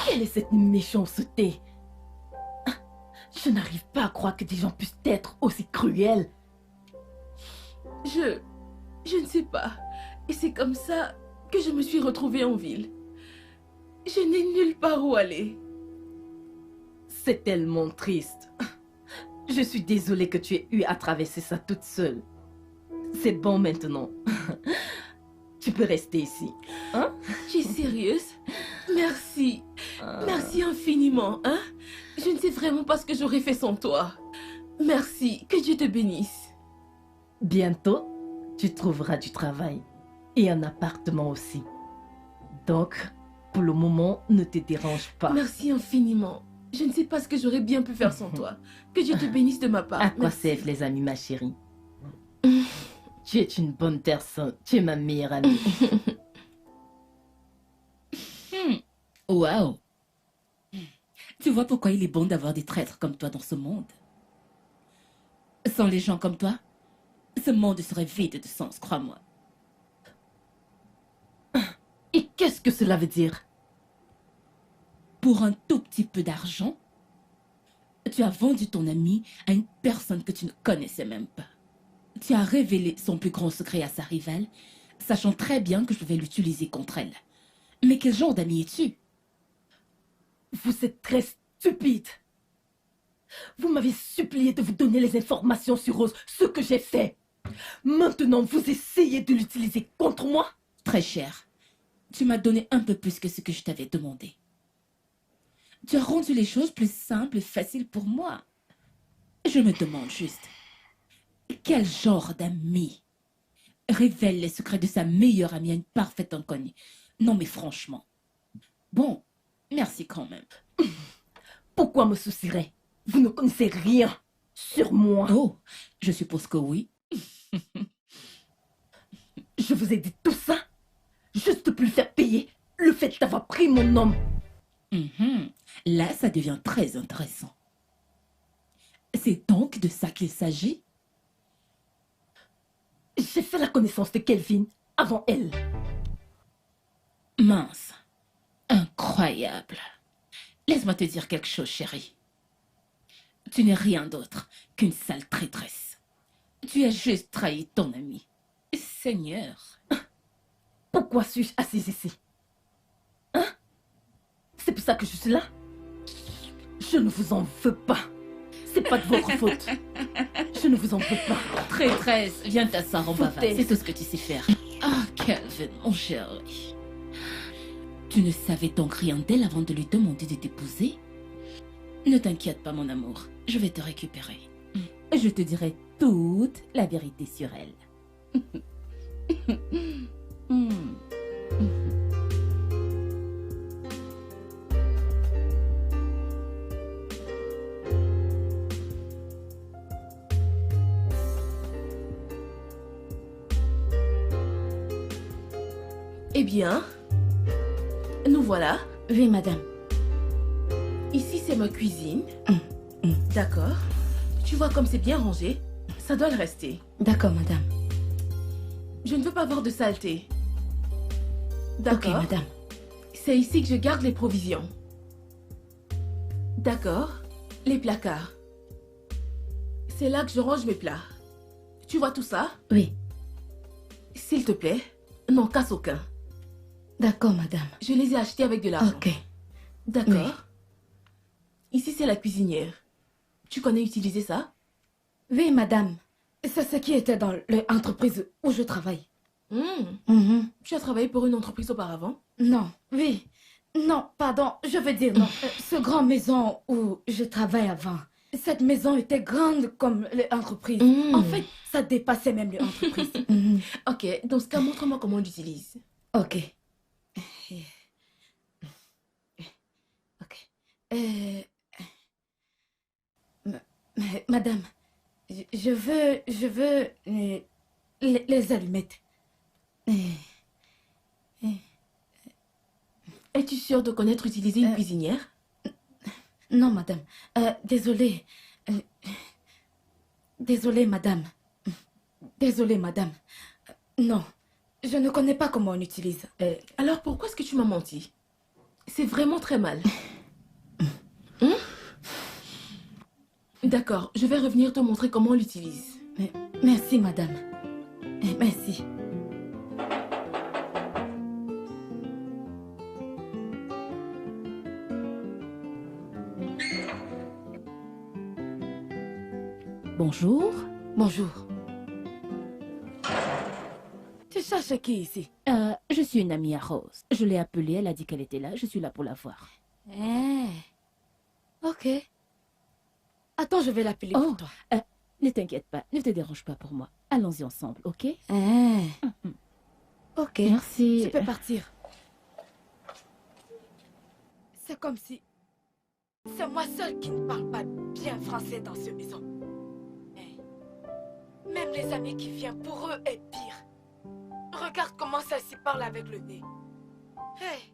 Quelle est cette méchanceté? Je n'arrive pas à croire que des gens puissent être aussi cruels. Je ne sais pas. Et c'est comme ça que je me suis retrouvée en ville. Je n'ai nulle part où aller. C'est tellement triste. Je suis désolée que tu aies eu à traverser ça toute seule. C'est bon maintenant. Tu peux rester ici. Hein? Tu es sérieuse? Merci. Merci infiniment, hein? Je ne sais vraiment pas ce que j'aurais fait sans toi. Merci. Que Dieu te bénisse. Bientôt, tu trouveras du travail. Et un appartement aussi. Donc, pour le moment, ne te dérange pas. Merci infiniment. Je ne sais pas ce que j'aurais bien pu faire sans toi. Que Dieu te bénisse de ma part. À quoi Merci. servent les amis, ma chérie? Tu es une bonne personne. Tu es ma meilleure amie. Waouh! Tu vois pourquoi il est bon d'avoir des traîtres comme toi dans ce monde? Sans les gens comme toi, ce monde serait vide de sens, crois-moi. Et qu'est-ce que cela veut dire? Pour un tout petit peu d'argent, tu as vendu ton ami à une personne que tu ne connaissais même pas. Tu as révélé son plus grand secret à sa rivale, sachant très bien que je vais l'utiliser contre elle. Mais quel genre d'ami es-tu? Vous êtes très stupide. Vous m'avez supplié de vous donner les informations sur Rose, ce que j'ai fait. Maintenant, vous essayez de l'utiliser contre moi? Très cher, tu m'as donné un peu plus que ce que je t'avais demandé. Tu as rendu les choses plus simples et faciles pour moi. Je me demande juste, quel genre d'ami révèle les secrets de sa meilleure amie à une parfaite inconnue? Non mais franchement. Bon, merci quand même. Pourquoi me soucierais? Vous ne connaissez rien sur moi. Oh, je suppose que oui. Je vous ai dit tout ça juste pour lui faire payer le fait d'avoir pris mon homme. Là, ça devient très intéressant. C'est donc de ça qu'il s'agit? J'ai fait la connaissance de Kelvin avant elle. Mince. Incroyable. Laisse-moi te dire quelque chose, chérie. Tu n'es rien d'autre qu'une sale traîtresse. Tu as juste trahi ton ami. Seigneur. Pourquoi suis-je assise ici? Hein? C'est pour ça que je suis là? Je ne vous en veux pas. C'est pas de votre faute. Je ne vous en veux pas. Traîtresse, viens t'asseoir en bas. Foutaise. C'est tout ce que tu sais faire. Ah, Kelvin, mon chéri. Tu ne savais donc rien d'elle avant de lui demander de t'épouser? Ne t'inquiète pas, mon amour. Je vais te récupérer. Je te dirai toute la vérité sur elle. Eh bien, nous voilà. Oui, madame. Ici, c'est ma cuisine. D'accord. Tu vois comme c'est bien rangé. Ça doit le rester. D'accord, madame. Je ne veux pas voir de saleté. Ok, D'accord. madame. C'est ici que je garde les provisions. D'accord. Les placards. C'est là que je range mes plats. Tu vois tout ça? Oui. S'il te plaît, n'en casse aucun. D'accord, madame. Je les ai achetés avec de l'argent. Ok. D'accord. Ici, c'est la cuisinière. Tu connais utiliser ça? Oui, madame. C'est ce qui était dans l'entreprise où je travaille. Tu as travaillé pour une entreprise auparavant? Non, oui. Non, pardon, je veux dire non. Ce grand maison où je travaille avant, cette maison était grande comme l'entreprise. En fait, ça dépassait même l'entreprise. Ok, dans ce cas, montre-moi comment on l'utilise. Ok. Ok. Madame, je veux les allumettes. Es-tu sûre de connaître utiliser une cuisinière? Non, madame. Désolée. Désolée, madame. Désolée, madame. Non, je ne connais pas comment on utilise. Alors pourquoi est-ce que tu m'as menti? C'est vraiment très mal. D'accord, je vais revenir te montrer comment on l'utilise. Merci, madame. Merci. Bonjour. Bonjour. Tu cherches qui ici? Je suis une amie à Rose. Je l'ai appelée, elle a dit qu'elle était là. Je suis là pour la voir. Ok. Attends, je vais l'appeler Oh, pour toi. ne t'inquiète pas, ne te dérange pas pour moi. Allons-y ensemble, ok? Ok. Merci. Tu peux partir. C'est comme si... C'est moi seule qui ne parle pas bien français dans cette maison. Même les amis qui viennent pour eux est pire. Regarde comment ça s'y parle avec le nez. Hey.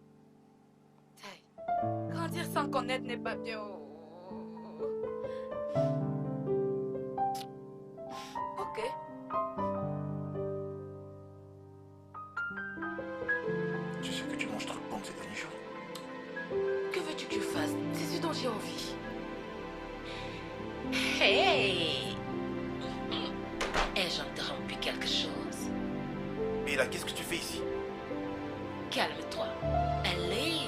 Grandir sans connaître n'est pas bien. Ok. Tu sais que tu manges trop de pommes ces derniers jours. Que veux-tu que je fasse? C'est ce dont j'ai envie. Hey! Ai-je interrompu quelque chose? Mais là, qu'est-ce que tu fais ici? Calme-toi. Allez!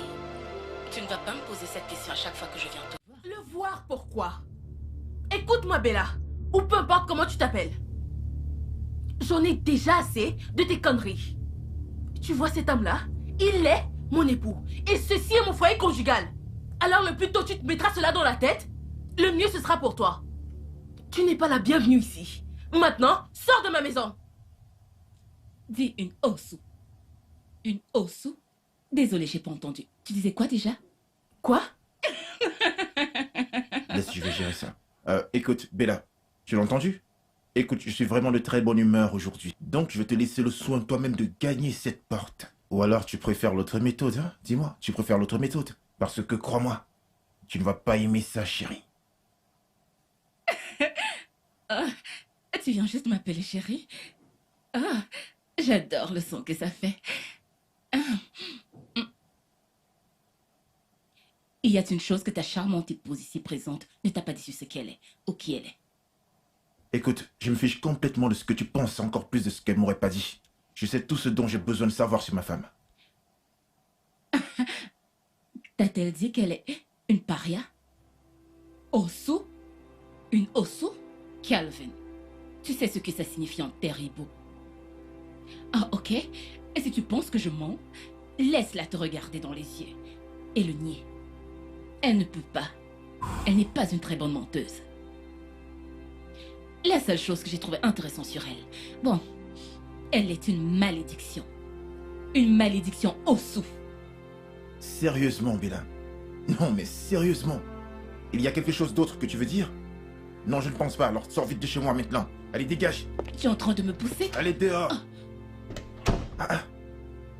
Tu ne vas pas me poser cette question à chaque fois que je viens te voir. Le voir pourquoi? Écoute-moi, Bella, ou peu importe comment tu t'appelles. J'en ai déjà assez de tes conneries. Tu vois cet homme-là? Il est mon époux. Et ceci est mon foyer conjugal. Alors le plus tôt tu te mettras cela dans la tête, le mieux ce sera pour toi. Tu n'es pas la bienvenue ici. Maintenant, sors de ma maison. Dis une osu. Une osu? Désolée, j'ai pas entendu. Tu disais quoi déjà? Quoi? laisse, je vais gérer ça. Écoute, Bella, tu l'as entendu? Écoute, je suis vraiment de très bonne humeur aujourd'hui. Donc, je vais te laisser le soin toi-même de gagner cette porte. Ou alors, tu préfères l'autre méthode, hein? Dis-moi, tu préfères l'autre méthode? Parce que, crois-moi, tu ne vas pas aimer ça, chérie. Ah, tu viens juste m'appeler chérie? Ah, j'adore le son que ça fait. Ah. Il y a une chose que ta charmante épouse ici présente ne t'a pas dit sur ce qu'elle est ou qui elle est. Écoute, je me fiche complètement de ce que tu penses, encore plus de ce qu'elle m'aurait pas dit. Je sais tout ce dont j'ai besoin de savoir sur ma femme. T'a-t-elle dit qu'elle est une paria? Osu? Une osu? Calvin, tu sais ce que ça signifie en terrible. Ah, ok. Et si tu penses que je mens, laisse-la te regarder dans les yeux et le nier. Elle ne peut pas. Elle n'est pas une très bonne menteuse. La seule chose que j'ai trouvée intéressante sur elle, bon, elle est une malédiction. Une malédiction Osu. Sérieusement, Bella? Non, mais sérieusement? Il y a quelque chose d'autre que tu veux dire? Non, je ne pense pas, alors sors vite de chez moi maintenant. Allez, dégage. Tu es en train de me pousser? Allez, dehors.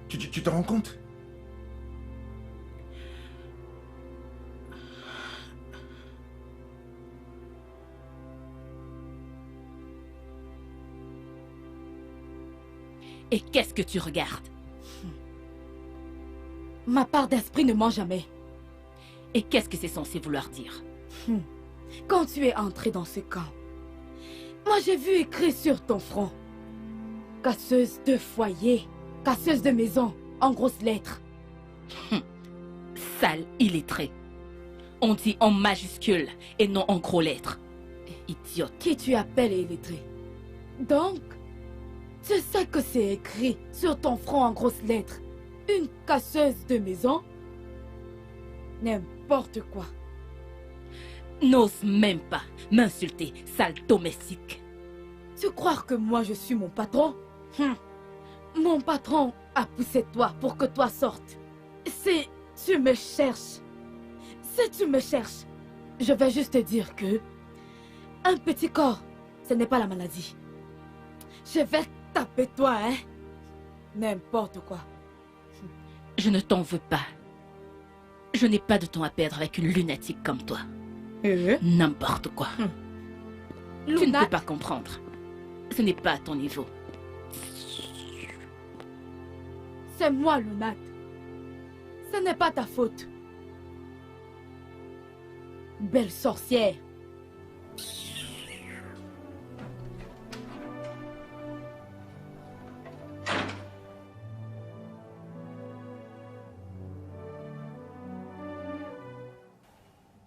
Tu t'en rends compte? Et qu'est-ce que tu regardes? Ma part d'esprit ne ment jamais. Et qu'est-ce que c'est censé vouloir dire? Quand tu es entré dans ce camp, moi j'ai vu écrit sur ton front: casseuse de foyer, casseuse de maison, en grosses lettres. Sale illettré. On dit en majuscule et non en gros lettres. Idiote. Qui tu appelles illettré? Donc, tu sais que c'est écrit sur ton front en grosses lettres: une casseuse de maison? N'importe quoi. N'ose même pas m'insulter, sale domestique. Tu crois que moi je suis mon patron? Mon patron a poussé toi pour que toi sortes. Si tu me cherches, je vais juste te dire que un petit corps, ce n'est pas la maladie. Je vais taper toi, hein? N'importe quoi. Je ne t'en veux pas. Je n'ai pas de temps à perdre avec une lunatique comme toi. N'importe quoi. Tu ne Luna, peux pas comprendre. Ce n'est pas à ton niveau. c'est moi, Lunat. Ce n'est pas ta faute. Belle sorcière.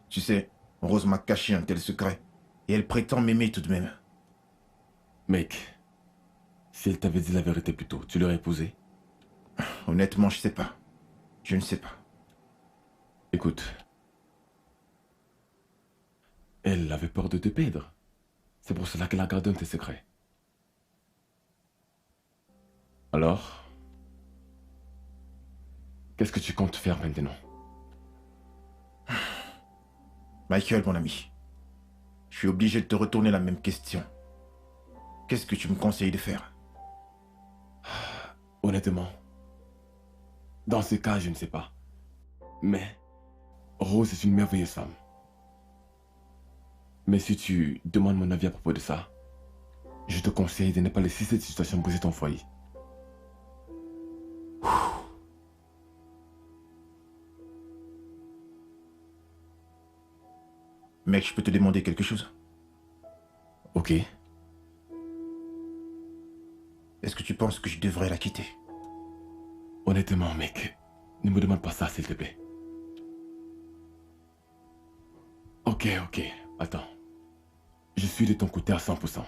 Tu sais, Rose m'a caché un tel secret. Et elle prétend m'aimer tout de même. Mec, si elle t'avait dit la vérité plus tôt, tu l'aurais épousée? Honnêtement, je sais pas. Je ne sais pas. Écoute, elle avait peur de te perdre. C'est pour cela qu'elle a gardé un de tes secrets. Alors, qu'est-ce que tu comptes faire maintenant? Michael, mon ami, je suis obligé de te retourner la même question. Qu'est-ce que tu me conseilles de faire? Honnêtement, dans ce cas, je ne sais pas. Mais Rose est une merveilleuse femme. Mais si tu demandes mon avis à propos de ça, je te conseille de ne pas laisser cette situation briser ton foyer. Mec, je peux te demander quelque chose? Ok? Est-ce que tu penses que je devrais la quitter? Honnêtement, mec, ne me demande pas ça, s'il te plaît. Ok, attends. Je suis de ton côté à 100%.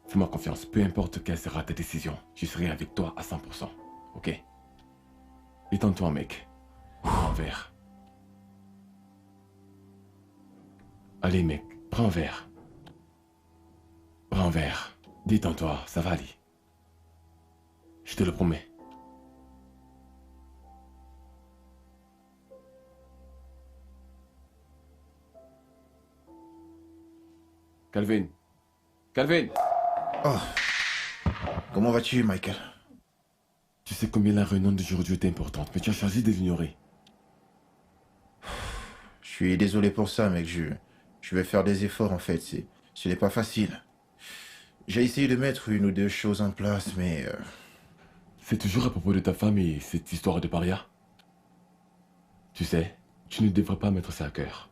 Fais-moi confiance, peu importe quelle sera ta décision, je serai avec toi à 100%. Ok? Détends-toi, mec. Prends un verre. Allez, mec, prends un verre. Prends un verre. Détends-toi, ça va aller. Je te le promets. Calvin. Calvin. Oh. Comment vas-tu, Michael? Tu sais combien la réunion d'aujourd'hui est importante, mais tu as choisi de l'ignorer. Je suis désolé pour ça, mec. Je vais faire des efforts, en fait. Ce n'est pas facile. J'ai essayé de mettre une ou deux choses en place, mais... C'est toujours à propos de ta femme et cette histoire de paria. Tu sais, tu ne devrais pas mettre ça à cœur.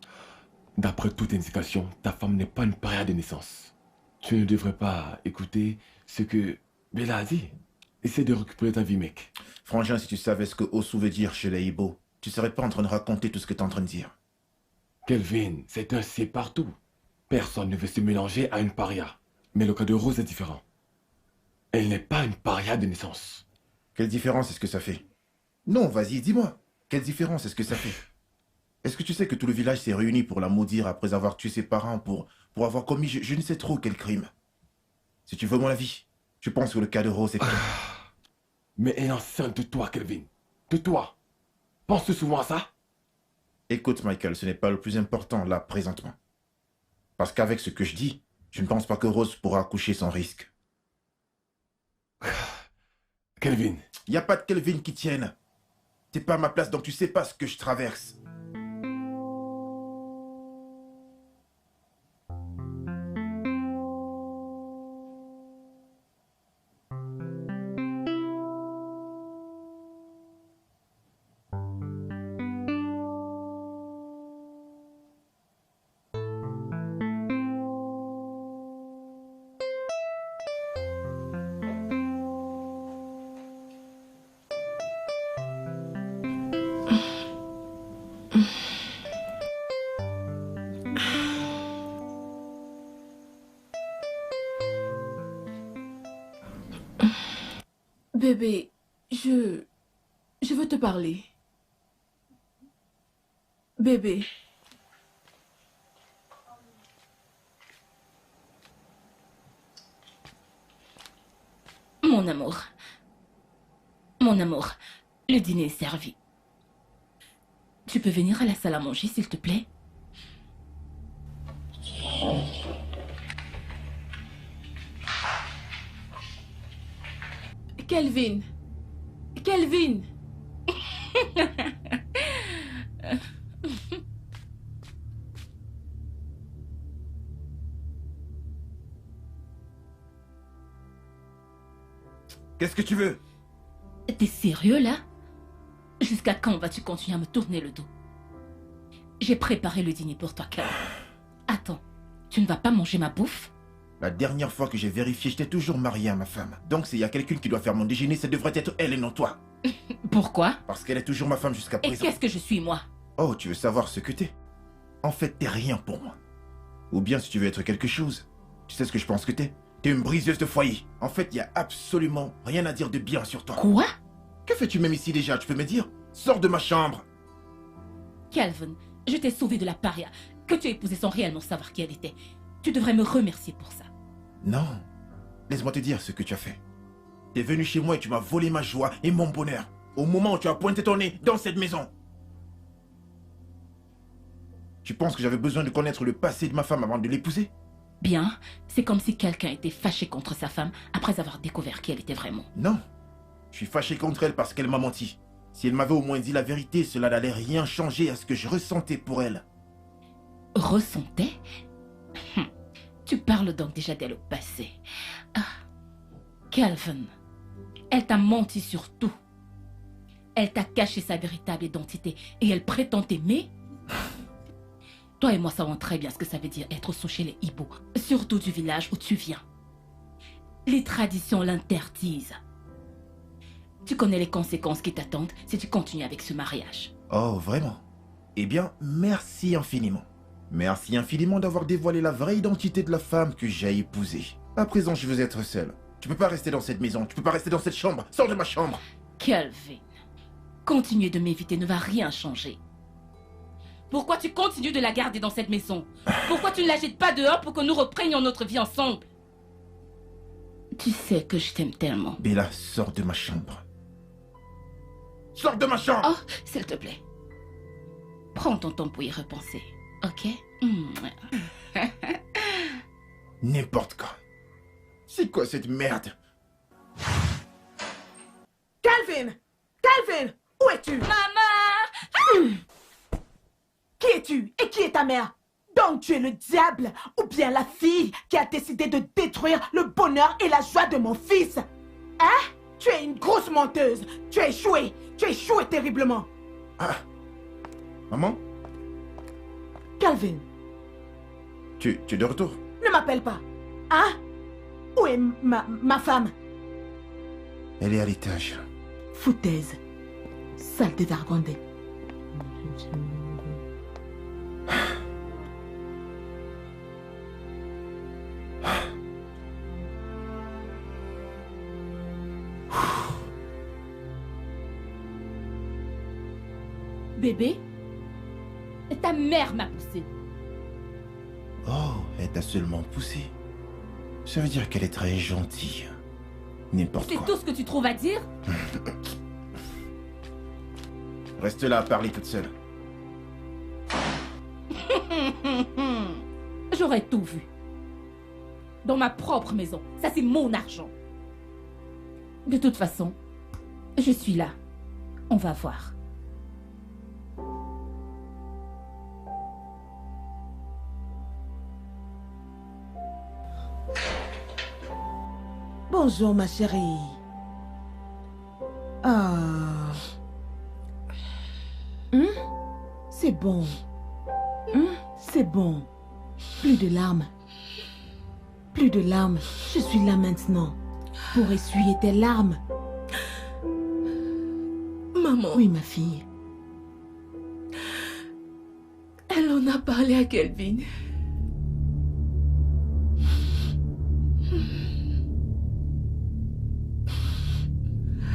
D'après toute indication, ta femme n'est pas une paria de naissance. Tu ne devrais pas écouter ce que Bella a dit. Essaie de récupérer ta vie, mec. Frangin, si tu savais ce que Osu veut dire chez les Ibo, tu serais pas en train de raconter tout ce que tu es en train de dire. Kelvin, c'est un c'est partout. Personne ne veut se mélanger à une paria. Mais le cas de Rose est différent. Elle n'est pas une paria de naissance. Quelle différence est-ce que ça fait? Non, vas-y, dis-moi. Quelle différence est-ce que ça fait? Est-ce que tu sais que tout le village s'est réuni pour la maudire après avoir tué ses parents pour avoir commis je ne sais trop quel crime? Si tu veux mon avis, je pense que le cas de Rose est... Mais elle est enceinte de toi, Kelvin. De toi. Penses-tu souvent à ça? Écoute, Michael, ce n'est pas le plus important là, présentement. Parce qu'avec ce que je dis, je ne pense pas que Rose pourra accoucher sans risque. Kelvin. Il n'y a pas de Kelvin qui tienne. T'es pas à ma place, donc tu sais pas ce que je traverse. Bébé, je veux te parler. Bébé. Mon amour. Mon amour, le dîner est servi. Tu peux venir à la salle à manger, s'il te plaît? Kelvin. Kelvin. Qu'est-ce que tu veux? T'es sérieux là? Jusqu'à quand vas-tu continuer à me tourner le dos? J'ai préparé le dîner pour toi, Calvin. Attends, tu ne vas pas manger ma bouffe? La dernière fois que j'ai vérifié, j'étais toujours marié à ma femme. Donc s'il y a quelqu'un qui doit faire mon déjeuner, ça devrait être elle et non toi. Pourquoi? Parce qu'elle est toujours ma femme jusqu'à Et présent. qu'est-ce que je suis, moi? Oh, tu veux savoir ce que t'es? En fait, t'es rien pour moi. Ou bien si tu veux être quelque chose, tu sais ce que je pense que t'es? T'es une briseuse de foyer. En fait, il y a absolument rien à dire de bien sur toi. Quoi? Que fais-tu même ici déjà? Tu peux me dire? Sors de ma chambre. Calvin, je t'ai sauvé de la paria que tu as épousée sans réellement savoir qui elle était. Tu devrais me remercier pour ça. Non. Laisse-moi te dire ce que tu as fait. T'es venu chez moi et tu m'as volé ma joie et mon bonheur. Au moment où tu as pointé ton nez dans cette maison. Tu penses que j'avais besoin de connaître le passé de ma femme avant de l'épouser? Bien, c'est comme si quelqu'un était fâché contre sa femme après avoir découvert qui elle était vraiment. Non. Je suis fâché contre elle parce qu'elle m'a menti. Si elle m'avait au moins dit la vérité, cela n'allait rien changer à ce que je ressentais pour elle. Ressentais? Tu parles donc déjà d'elle au passé. Ah, Calvin, elle t'a menti sur tout. Elle t'a caché sa véritable identité et elle prétend t'aimer. Toi et moi savons très bien ce que ça veut dire être sous chez les Ibo, surtout du village où tu viens. Les traditions l'interdisent. Tu connais les conséquences qui t'attendent si tu continues avec ce mariage. Oh, vraiment? Eh bien, merci infiniment. Merci infiniment d'avoir dévoilé la vraie identité de la femme que j'ai épousée. À présent, je veux être seul. Tu peux pas rester dans cette maison, tu peux pas rester dans cette chambre. Sors de ma chambre. Calvin, continuer de m'éviter ne va rien changer. Pourquoi tu continues de la garder dans cette maison? Pourquoi tu ne la jettes pas dehors pour que nous reprenions notre vie ensemble? Tu sais que je t'aime tellement. Bella, sors de ma chambre. Sors de ma chambre! Oh, s'il te plaît. Prends ton temps pour y repenser, ok? N'importe quand. C'est quoi cette merde? Calvin! Calvin! Où es-tu? Maman! Qui es-tu et qui est ta mère? Donc tu es le diable ou bien la fille qui a décidé de détruire le bonheur et la joie de mon fils? Hein? Tu es une grosse menteuse. Tu as échoué. Tu as échoué terriblement. Ah. Maman, Calvin, tu es de retour? ne m'appelle pas. Hein? Où est ma femme? Elle est à l'étage. Foutaise. Saleté d'argondé. Bébé, ta mère m'a poussé. Oh, elle t'a seulement poussé. Ça veut dire qu'elle est très gentille. N'importe C'est quoi. tout ce que tu trouves à dire? Reste là à parler toute seule. J'aurais tout vu. Dans ma propre maison. Ça, c'est mon argent. De toute façon, je suis là. On va voir. Bonjour ma chérie. Ah. C'est bon. C'est bon. Plus de larmes. Plus de larmes. Je suis là maintenant. Pour essuyer tes larmes. Maman, Oui, ma fille. elle en a parlé à Kelvin.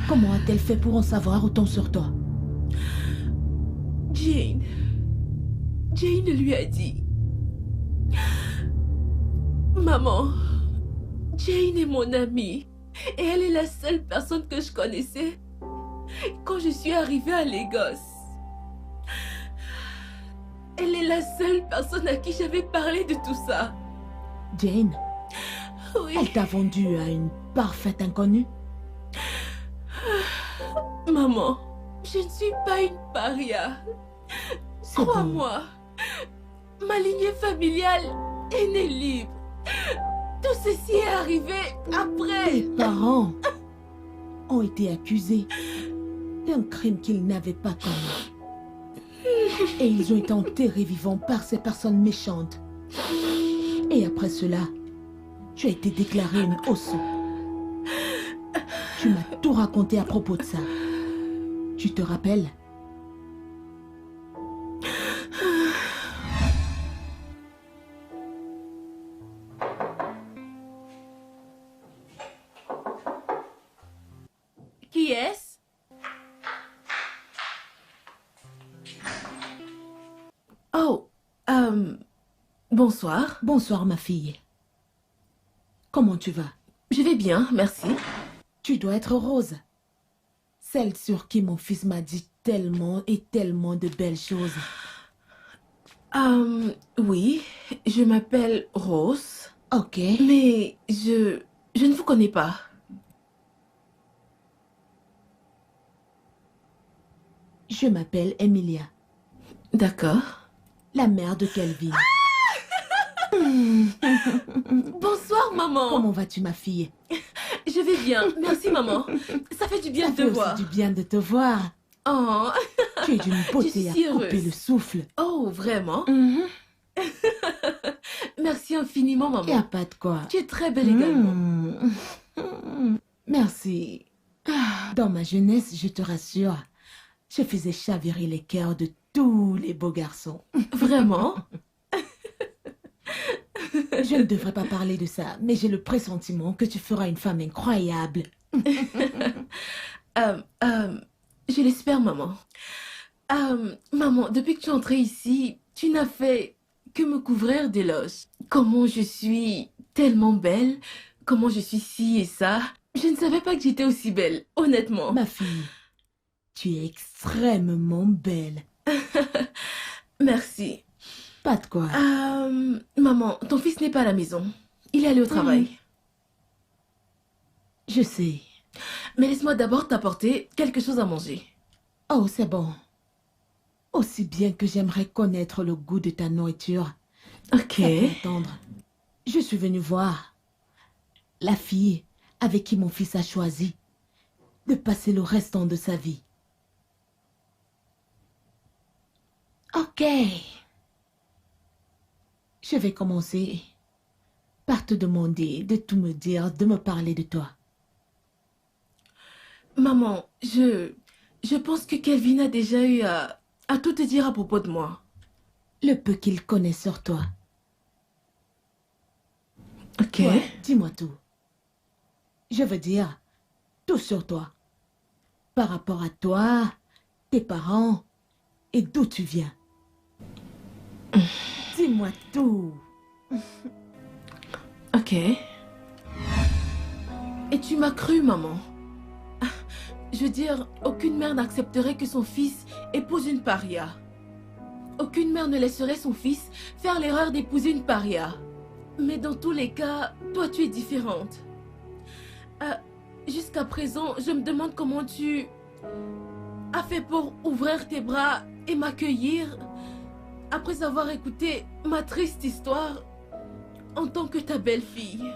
Comment a-t-elle fait pour en savoir autant sur toi? Jane. Jane lui a dit. Maman, Jane est mon amie. Et elle est la seule personne que je connaissais quand je suis arrivée à Lagos. Elle est la seule personne à qui j'avais parlé de tout ça. Jane, Oui. elle t'a vendu à une parfaite inconnue? Maman, je ne suis pas une paria. C'est bon. Crois-moi, ma lignée familiale est née libre. Tout ceci est arrivé après. Tes parents ont été accusés d'un crime qu'ils n'avaient pas commis. Et ils ont été enterrés vivants par ces personnes méchantes. Et après cela, tu as été déclarée une osso. Tu m'as tout raconté à propos de ça. Tu te rappelles? Qui est-ce? Oh, bonsoir. Bonsoir, ma fille. Comment tu vas? Je vais bien, merci. Tu dois être Rose. Celle sur qui mon fils m'a dit tellement et tellement de belles choses. Oui, je m'appelle Rose, Ok. mais je ne vous connais pas. Je m'appelle Emilia, D'accord. la mère de Kelvin. Bonsoir, maman. Comment vas-tu, ma fille? Je vais bien, merci, maman. Ça fait du bien Ça de fait te aussi voir. du bien de te voir. Oh, Tu es d'une suis beauté à si couper heureuse. le souffle. oh, vraiment? Mhm. Merci infiniment, Y a maman. pas de quoi. Tu es très belle également. Merci. Dans ma jeunesse, je te rassure, je faisais chavirer les cœurs de tous les beaux garçons. Vraiment? Je ne devrais pas parler de ça, mais j'ai le pressentiment que tu feras une femme incroyable. Je l'espère, maman. Maman, depuis que tu es entrée ici, tu n'as fait que me couvrir d'éloges. Comment je suis tellement belle, comment je suis ci et ça. Je ne savais pas que j'étais aussi belle, honnêtement. Ma fille, tu es extrêmement belle. Merci. Pas de quoi. Maman, ton fils n'est pas à la maison. il est allé au travail. Je sais. Mais laisse-moi d'abord t'apporter quelque chose à manger. Oh, c'est bon. Aussi bien que j'aimerais connaître le goût de ta nourriture. Ok. Ça peut attendre. Je suis venue voir la fille avec qui mon fils a choisi de passer le restant de sa vie. Ok. Je vais commencer par te demander de tout me dire, de me parler de toi. Maman, je pense que Kelvin a déjà eu à tout te dire à propos de moi. Le peu qu'il connaît sur toi. Ok. Ouais, dis-moi tout. Je veux dire, tout sur toi. Par rapport à toi, tes parents et d'où tu viens. Dis-moi tout. Ok. Et tu m'as cru, maman. Je veux dire, aucune mère n'accepterait que son fils épouse une paria. Aucune mère ne laisserait son fils faire l'erreur d'épouser une paria. Mais dans tous les cas, toi tu es différente. Jusqu'à présent, je me demande comment tu as fait pour ouvrir tes bras et m'accueillir après avoir écouté ma triste histoire en tant que ta belle-fille.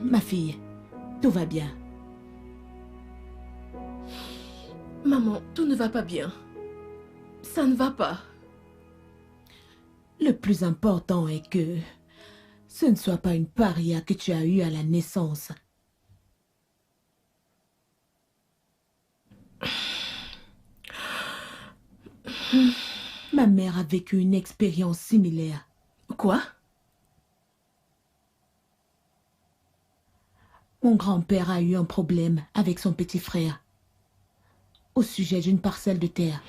Ma fille, tout va bien. Maman, tout ne va pas bien. Ça ne va pas. Le plus important est que ce ne soit pas une paria que tu as eue à la naissance. Ma mère a vécu une expérience similaire. Quoi? Mon grand-père a eu un problème avec son petit frère au sujet d'une parcelle de terre.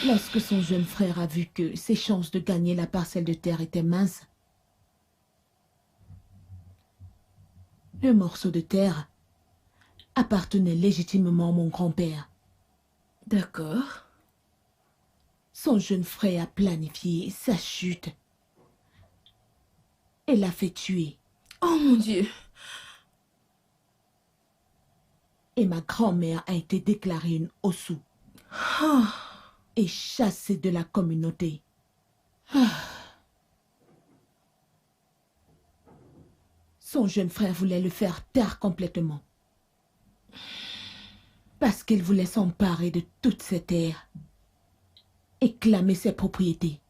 Lorsque son jeune frère a vu que ses chances de gagner la parcelle de terre étaient minces, le morceau de terre appartenait légitimement à mon grand-père. D'accord. Son jeune frère a planifié sa chute et l'a fait tuer. Oh mon Dieu. Et ma grand-mère a été déclarée une ossou Oh. et chassée de la communauté. Son jeune frère voulait le faire taire complètement. Parce qu'il voulait s'emparer de toutes ces terres et clamer ses propriétés.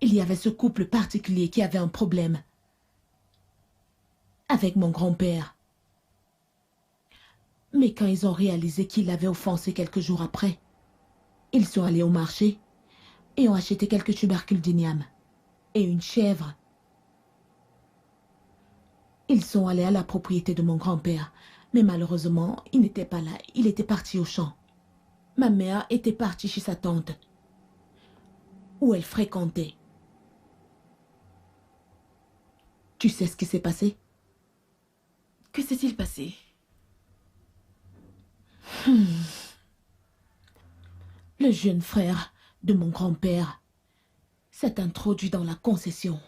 Il y avait ce couple particulier qui avait un problème avec mon grand-père. Mais quand ils ont réalisé qu'il l'avait offensé quelques jours après, ils sont allés au marché et ont acheté quelques tubercules d'igname et une chèvre. Ils sont allés à la propriété de mon grand-père, mais malheureusement, il n'était pas là. Il était parti au champ. Ma mère était partie chez sa tante, où elle fréquentait. Tu sais ce qui s'est passé? Que s'est-il passé? Le jeune frère de mon grand-père s'est introduit dans la concession,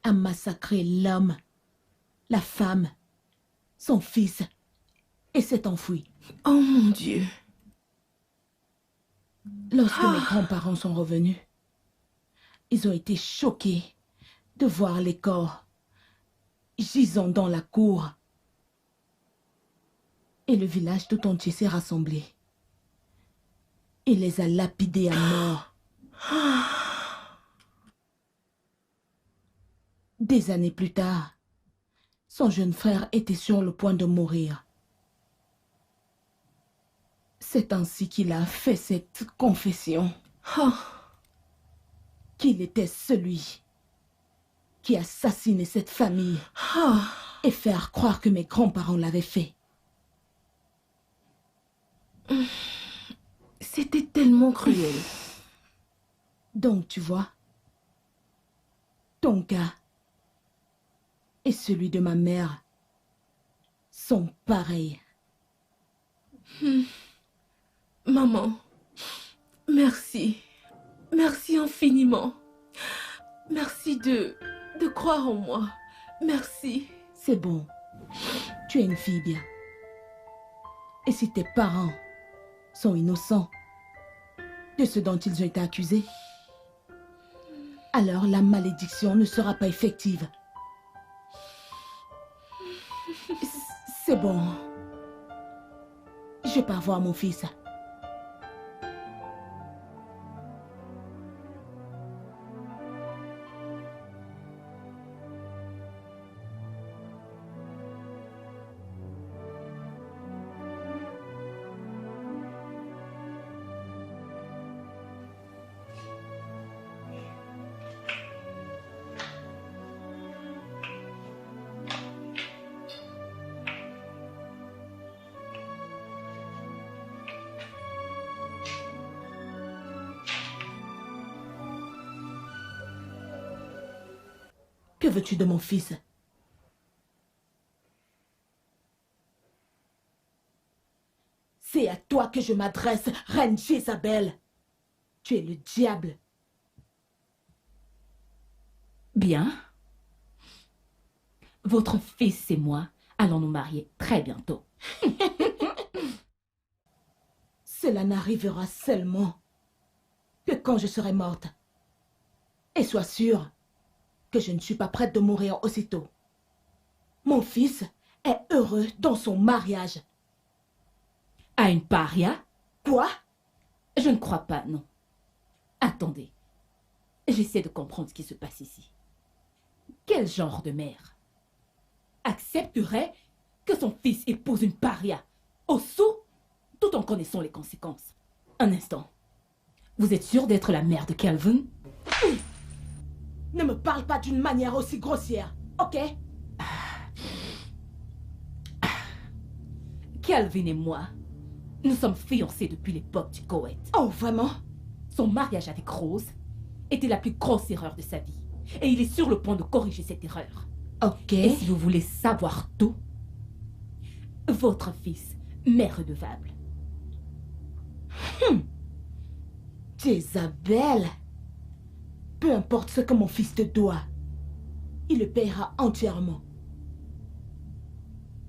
a massacré l'homme, la femme, son fils et s'est enfui. Oh mon Dieu. Lorsque mes grands-parents sont revenus, ils ont été choqués de voir les corps gisant dans la cour. Et le village tout entier s'est rassemblé et les a lapidés à mort. Des années plus tard, son jeune frère était sur le point de mourir. C'est ainsi qu'il a fait cette confession. Qu'il était celui qui a assassiné cette famille et faire croire que mes grands-parents l'avaient fait. C'était tellement cruel. Donc, tu vois, ton cas et celui de ma mère sont pareils. Maman, merci. Merci infiniment. Merci de croire en moi. Merci. C'est bon. Tu es une fille bien. Et si tes parents sont innocents de ce dont ils ont été accusés, alors la malédiction ne sera pas effective. C'est bon. Je pars voir mon fils. Que veux-tu de mon fils? C'est à toi que je m'adresse, reine Jézabel. Tu es le diable. Bien. Votre fils et moi allons nous marier très bientôt. Cela n'arrivera seulement que quand je serai morte. Et sois sûr que je ne suis pas prête de mourir aussitôt. Mon fils est heureux dans son mariage. À une paria? Quoi? Je ne crois pas, non. Attendez. J'essaie de comprendre ce qui se passe ici. Quel genre de mère accepterait que son fils épouse une paria au sou, tout en connaissant les conséquences? Un instant. Vous êtes sûre d'être la mère de Calvin? Oui. Ne me parle pas d'une manière aussi grossière, ok? Calvin et moi, nous sommes fiancés depuis l'époque du Koweït. Oh, vraiment? Son mariage avec Rose était la plus grosse erreur de sa vie. Et il est sur le point de corriger cette erreur. Ok. Et si vous voulez savoir tout, votre fils m'est redevable. Jézabel. Peu importe ce que mon fils te doit, il le paiera entièrement.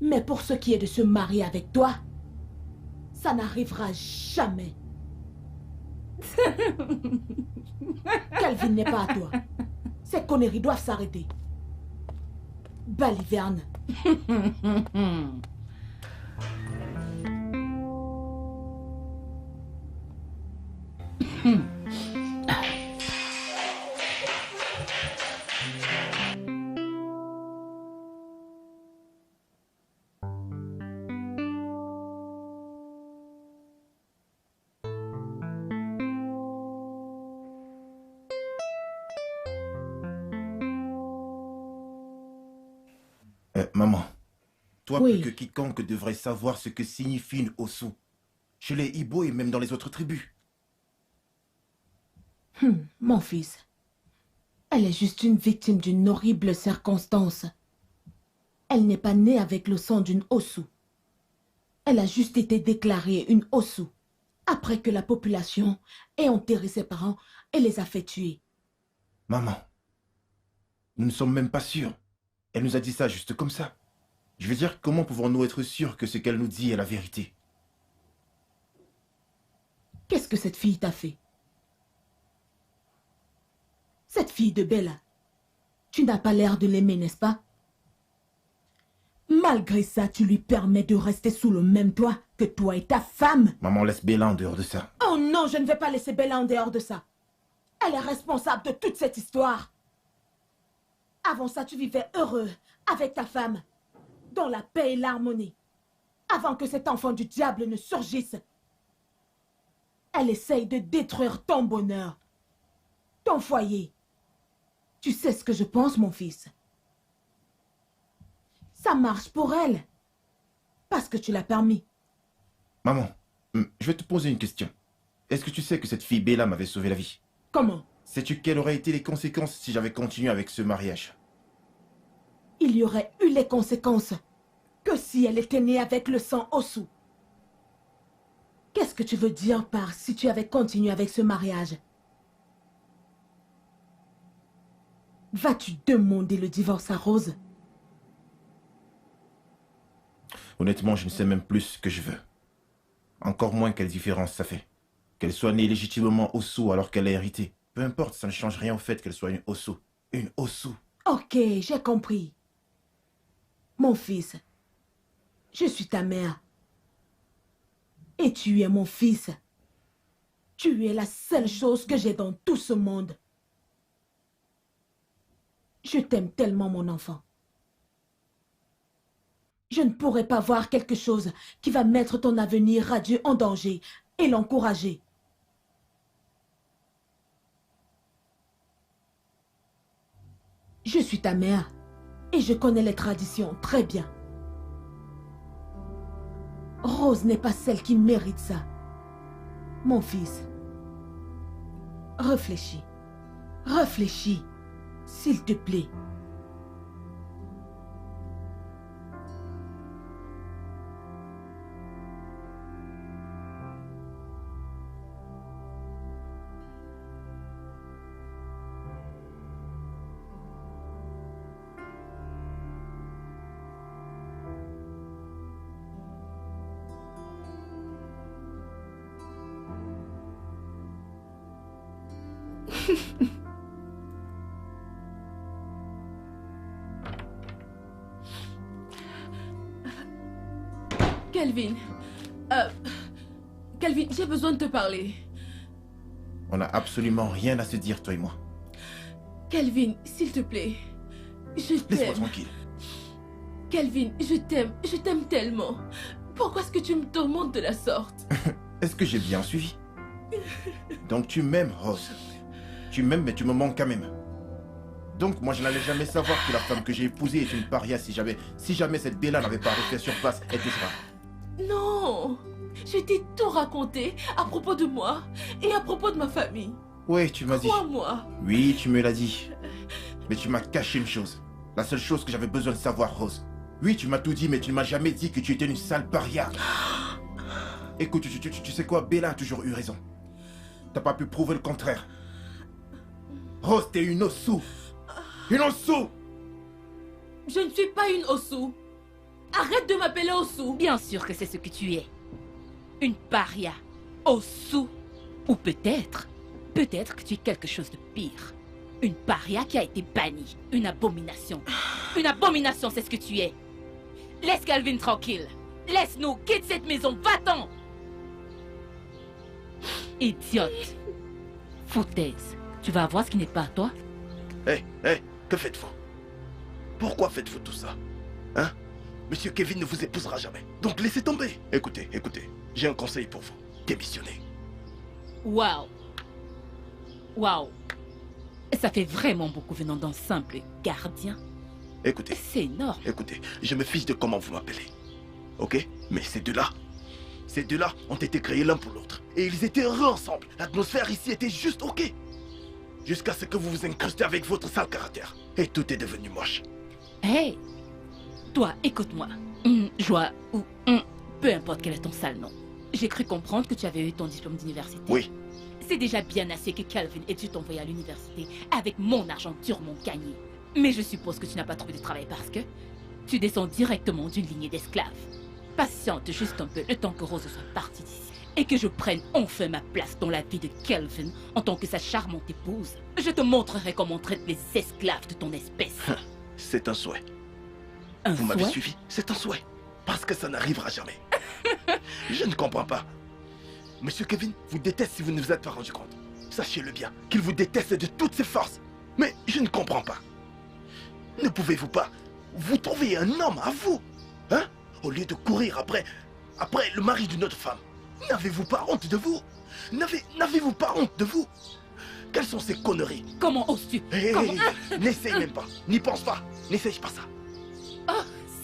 Mais pour ce qui est de se marier avec toi, ça n'arrivera jamais. Calvin n'est pas à toi. Ces conneries doivent s'arrêter. Baliverne. Maman, toi Oui. plus que quiconque devrais savoir ce que signifie une Osu. Chez les Ibo et même dans les autres tribus. Mon fils, elle est juste une victime d'une horrible circonstance. Elle n'est pas née avec le sang d'une Osu. Elle a juste été déclarée une Osu après que la population ait enterré ses parents et les a fait tuer. Maman, nous ne sommes même pas sûrs. Elle nous a dit ça juste comme ça. Je veux dire, comment pouvons-nous être sûrs que ce qu'elle nous dit est la vérité? Qu'est-ce que cette fille t'a fait? Cette fille de Bella, tu n'as pas l'air de l'aimer, n'est-ce pas? Malgré ça, tu lui permets de rester sous le même toit que toi et ta femme. Maman, laisse Bella en dehors de ça. Oh non, je ne vais pas laisser Bella en dehors de ça. Elle est responsable de toute cette histoire. Avant ça, tu vivais heureux avec ta femme, dans la paix et l'harmonie, avant que cet enfant du diable ne surgisse. Elle essaye de détruire ton bonheur, ton foyer. Tu sais ce que je pense, mon fils? Ça marche pour elle, parce que tu l'as permis. Maman, je vais te poser une question. Est-ce que tu sais que cette fille Bella m'avait sauvé la vie? Comment? Sais-tu quelles auraient été les conséquences si j'avais continué avec ce mariage? Il y aurait eu les conséquences que si elle était née avec le sang Osu. Qu'est-ce que tu veux dire par si tu avais continué avec ce mariage? Vas-tu demander le divorce à Rose? Honnêtement, je ne sais même plus ce que je veux. Encore moins quelle différence ça fait. Qu'elle soit née légitimement Osu alors qu'elle a hérité. Peu importe, ça ne change rien au fait qu'elle soit une Osu. Une Osu. Ok, j'ai compris. Mon fils, je suis ta mère. Et tu es mon fils. Tu es la seule chose que j'ai dans tout ce monde. Je t'aime tellement, mon enfant. Je ne pourrais pas voir quelque chose qui va mettre ton avenir radieux en danger et l'encourager. Je suis ta mère et je connais les traditions très bien. Rose n'est pas celle qui mérite ça. Mon fils, réfléchis. Réfléchis, s'il te plaît. Kelvin, Kelvin, j'ai besoin de te parler. On n'a absolument rien à se dire, toi et moi. Kelvin, s'il te plaît, je Laisse-moi t'aime. tranquille. Kelvin, je t'aime tellement. Pourquoi est-ce que tu me tourmentes de la sorte? Est-ce que j'ai bien suivi? Donc tu m'aimes, Rose. Tu m'aimes, mais tu me manques quand même. Donc moi je n'allais jamais savoir que la femme que j'ai épousée est une paria si jamais cette Bella n'avait pas refait sur place, etc. Non, je t'ai tout raconté à propos de moi et à propos de ma famille. Oui, tu m'as dit. Crois-moi. Oui, tu me l'as dit. Mais tu m'as caché une chose. La seule chose que j'avais besoin de savoir, Rose. Oui, tu m'as tout dit, mais tu ne m'as jamais dit que tu étais une sale paria. Écoute, tu sais quoi, Bella a toujours eu raison. T'as pas pu prouver le contraire. Rose, t'es une Osu. Une Osu. Je ne suis pas une Osu. Arrête de m'appeler Osu. Bien sûr que c'est ce que tu es. Une paria. Osu. Ou peut-être que tu es quelque chose de pire. Une paria qui a été bannie. Une abomination. Une abomination, c'est ce que tu es. Laisse Calvin tranquille. Laisse-nous, quitte cette maison, va-t'en. Idiote. Foutaise. Tu vas avoir ce qui n'est pas à toi? Hé, que faites-vous? Pourquoi faites-vous tout ça? Hein? Monsieur Kevin ne vous épousera jamais. Donc laissez tomber. Écoutez, j'ai un conseil pour vous. Démissionnez. Waouh. Waouh. Ça fait vraiment beaucoup venant d'un simple gardien. Écoutez, C'est énorme. écoutez, je me fiche de comment vous m'appelez. Ok? Mais ces deux-là ont été créés l'un pour l'autre. Et ils étaient heureux ensemble. L'atmosphère ici était juste ok. Jusqu'à ce que vous vous incrustez avec votre sale caractère. Et tout est devenu moche. Hey, toi, écoute-moi. Joie ou peu importe quel est ton sale nom. J'ai cru comprendre que tu avais eu ton diplôme d'université. Oui. C'est déjà bien assez que Calvin ait dû t'envoyer à l'université avec mon argent durement gagné. Mais je suppose que tu n'as pas trouvé de travail parce que tu descends directement d'une lignée d'esclaves. Patiente juste un peu le temps que Rose soit partie d'ici et que je prenne enfin ma place dans la vie de Calvin en tant que sa charmante épouse. Je te montrerai comment on traite les esclaves de ton espèce. C'est un souhait. Un Vous m'avez souhait? suivi? C'est un souhait. Parce que ça n'arrivera jamais. Je ne comprends pas. Monsieur Kevin vous déteste si vous ne vous êtes pas rendu compte. Sachez-le bien, qu'il vous déteste de toutes ses forces. Mais je ne comprends pas. Ne pouvez-vous pas vous trouver un homme à vous? Hein? Au lieu de courir après le mari d'une autre femme. N'avez-vous pas honte de vous? N'avez-vous pas honte de vous? Quelles sont ces conneries? Comment oses-tu? Hé, Comment... n'essaye même pas. N'y pense pas. N'essaye pas ça. Oh,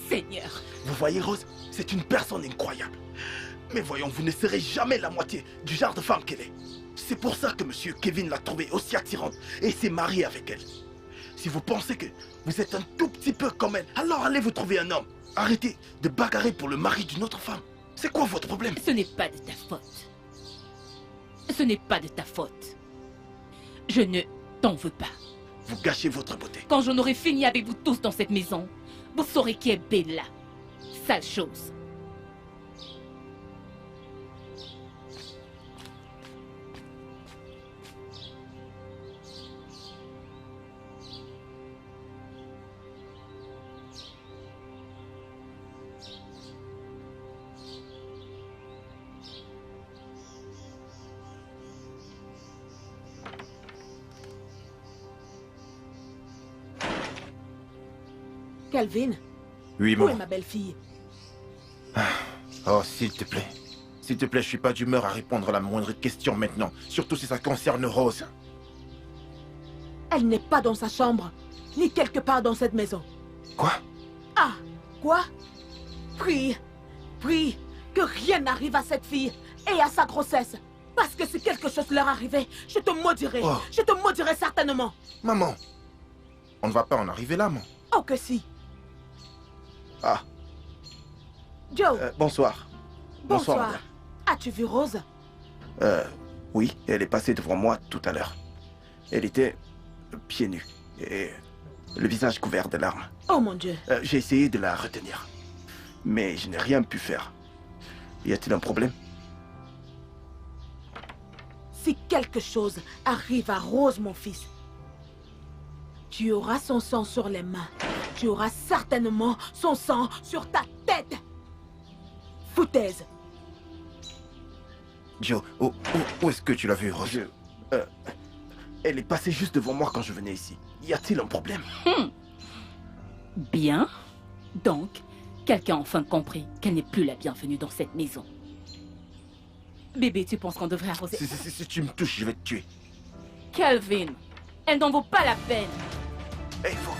Seigneur. Vous voyez, Rose, c'est une personne incroyable. Mais voyons, vous ne serez jamais la moitié du genre de femme qu'elle est. C'est pour ça que Monsieur Kevin l'a trouvée aussi attirante et s'est marié avec elle. Si vous pensez que vous êtes un tout petit peu comme elle, alors allez vous trouver un homme. Arrêtez de bagarrer pour le mari d'une autre femme. C'est quoi votre problème? Ce n'est pas de ta faute. Ce n'est pas de ta faute. Je ne t'en veux pas. Vous gâchez votre beauté. Quand j'en aurai fini avec vous tous dans cette maison, vous saurez qui est Bella. Sale chose. Calvin, Oui, où maman. est ma belle-fille? Oh, s'il te plaît. S'il te plaît, je suis pas d'humeur à répondre à la moindre question maintenant. Surtout si ça concerne Rose. Elle n'est pas dans sa chambre, ni quelque part dans cette maison. Quoi? Ah, quoi? Prie, prie, que rien n'arrive à cette fille et à sa grossesse. Parce que si quelque chose leur arrivait, je te maudirais. Oh. Je te maudirais certainement. Maman, on ne va pas en arriver là, maman. Oh que si. Ah, Joe, bonsoir. bonsoir. madame. As-tu vu Rose? Oui, elle est passée devant moi tout à l'heure. Elle était pieds nus et le visage couvert de larmes. Oh mon Dieu. J'ai essayé de la retenir, mais je n'ai rien pu faire. Y a-t-il un problème? Si quelque chose arrive à Rose, mon fils, tu auras son sang sur les mains. Tu auras certainement son sang sur ta tête. Foutaise. Joe, où est-ce que tu l'as vu, Rose? Elle est passée juste devant moi quand je venais ici. Y a-t-il un problème? Bien. Donc, quelqu'un a enfin compris qu'elle n'est plus la bienvenue dans cette maison. Bébé, tu penses qu'on devrait arroser... Si tu me touches, je vais te tuer. Calvin, elle n'en vaut pas la peine. Hey, vous.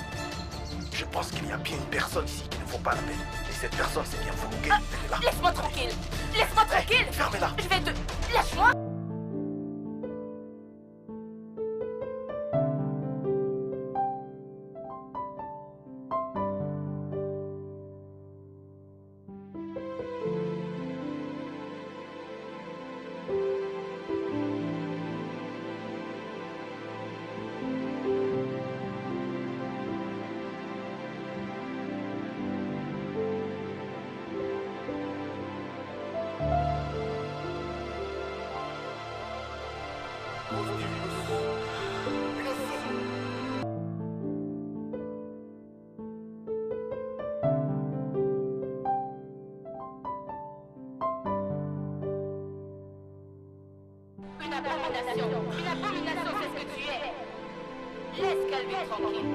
Je pense qu'il y a bien une personne ici qui ne vaut pas la peine. Et cette personne, c'est bien vous, ok? Tenez-la. Laisse-moi tranquille. Laisse-moi tranquille. Fermez-la. Je vais te... Lâche-moi. Une abomination, c'est ce que tu es. Laisse Calvin tranquille.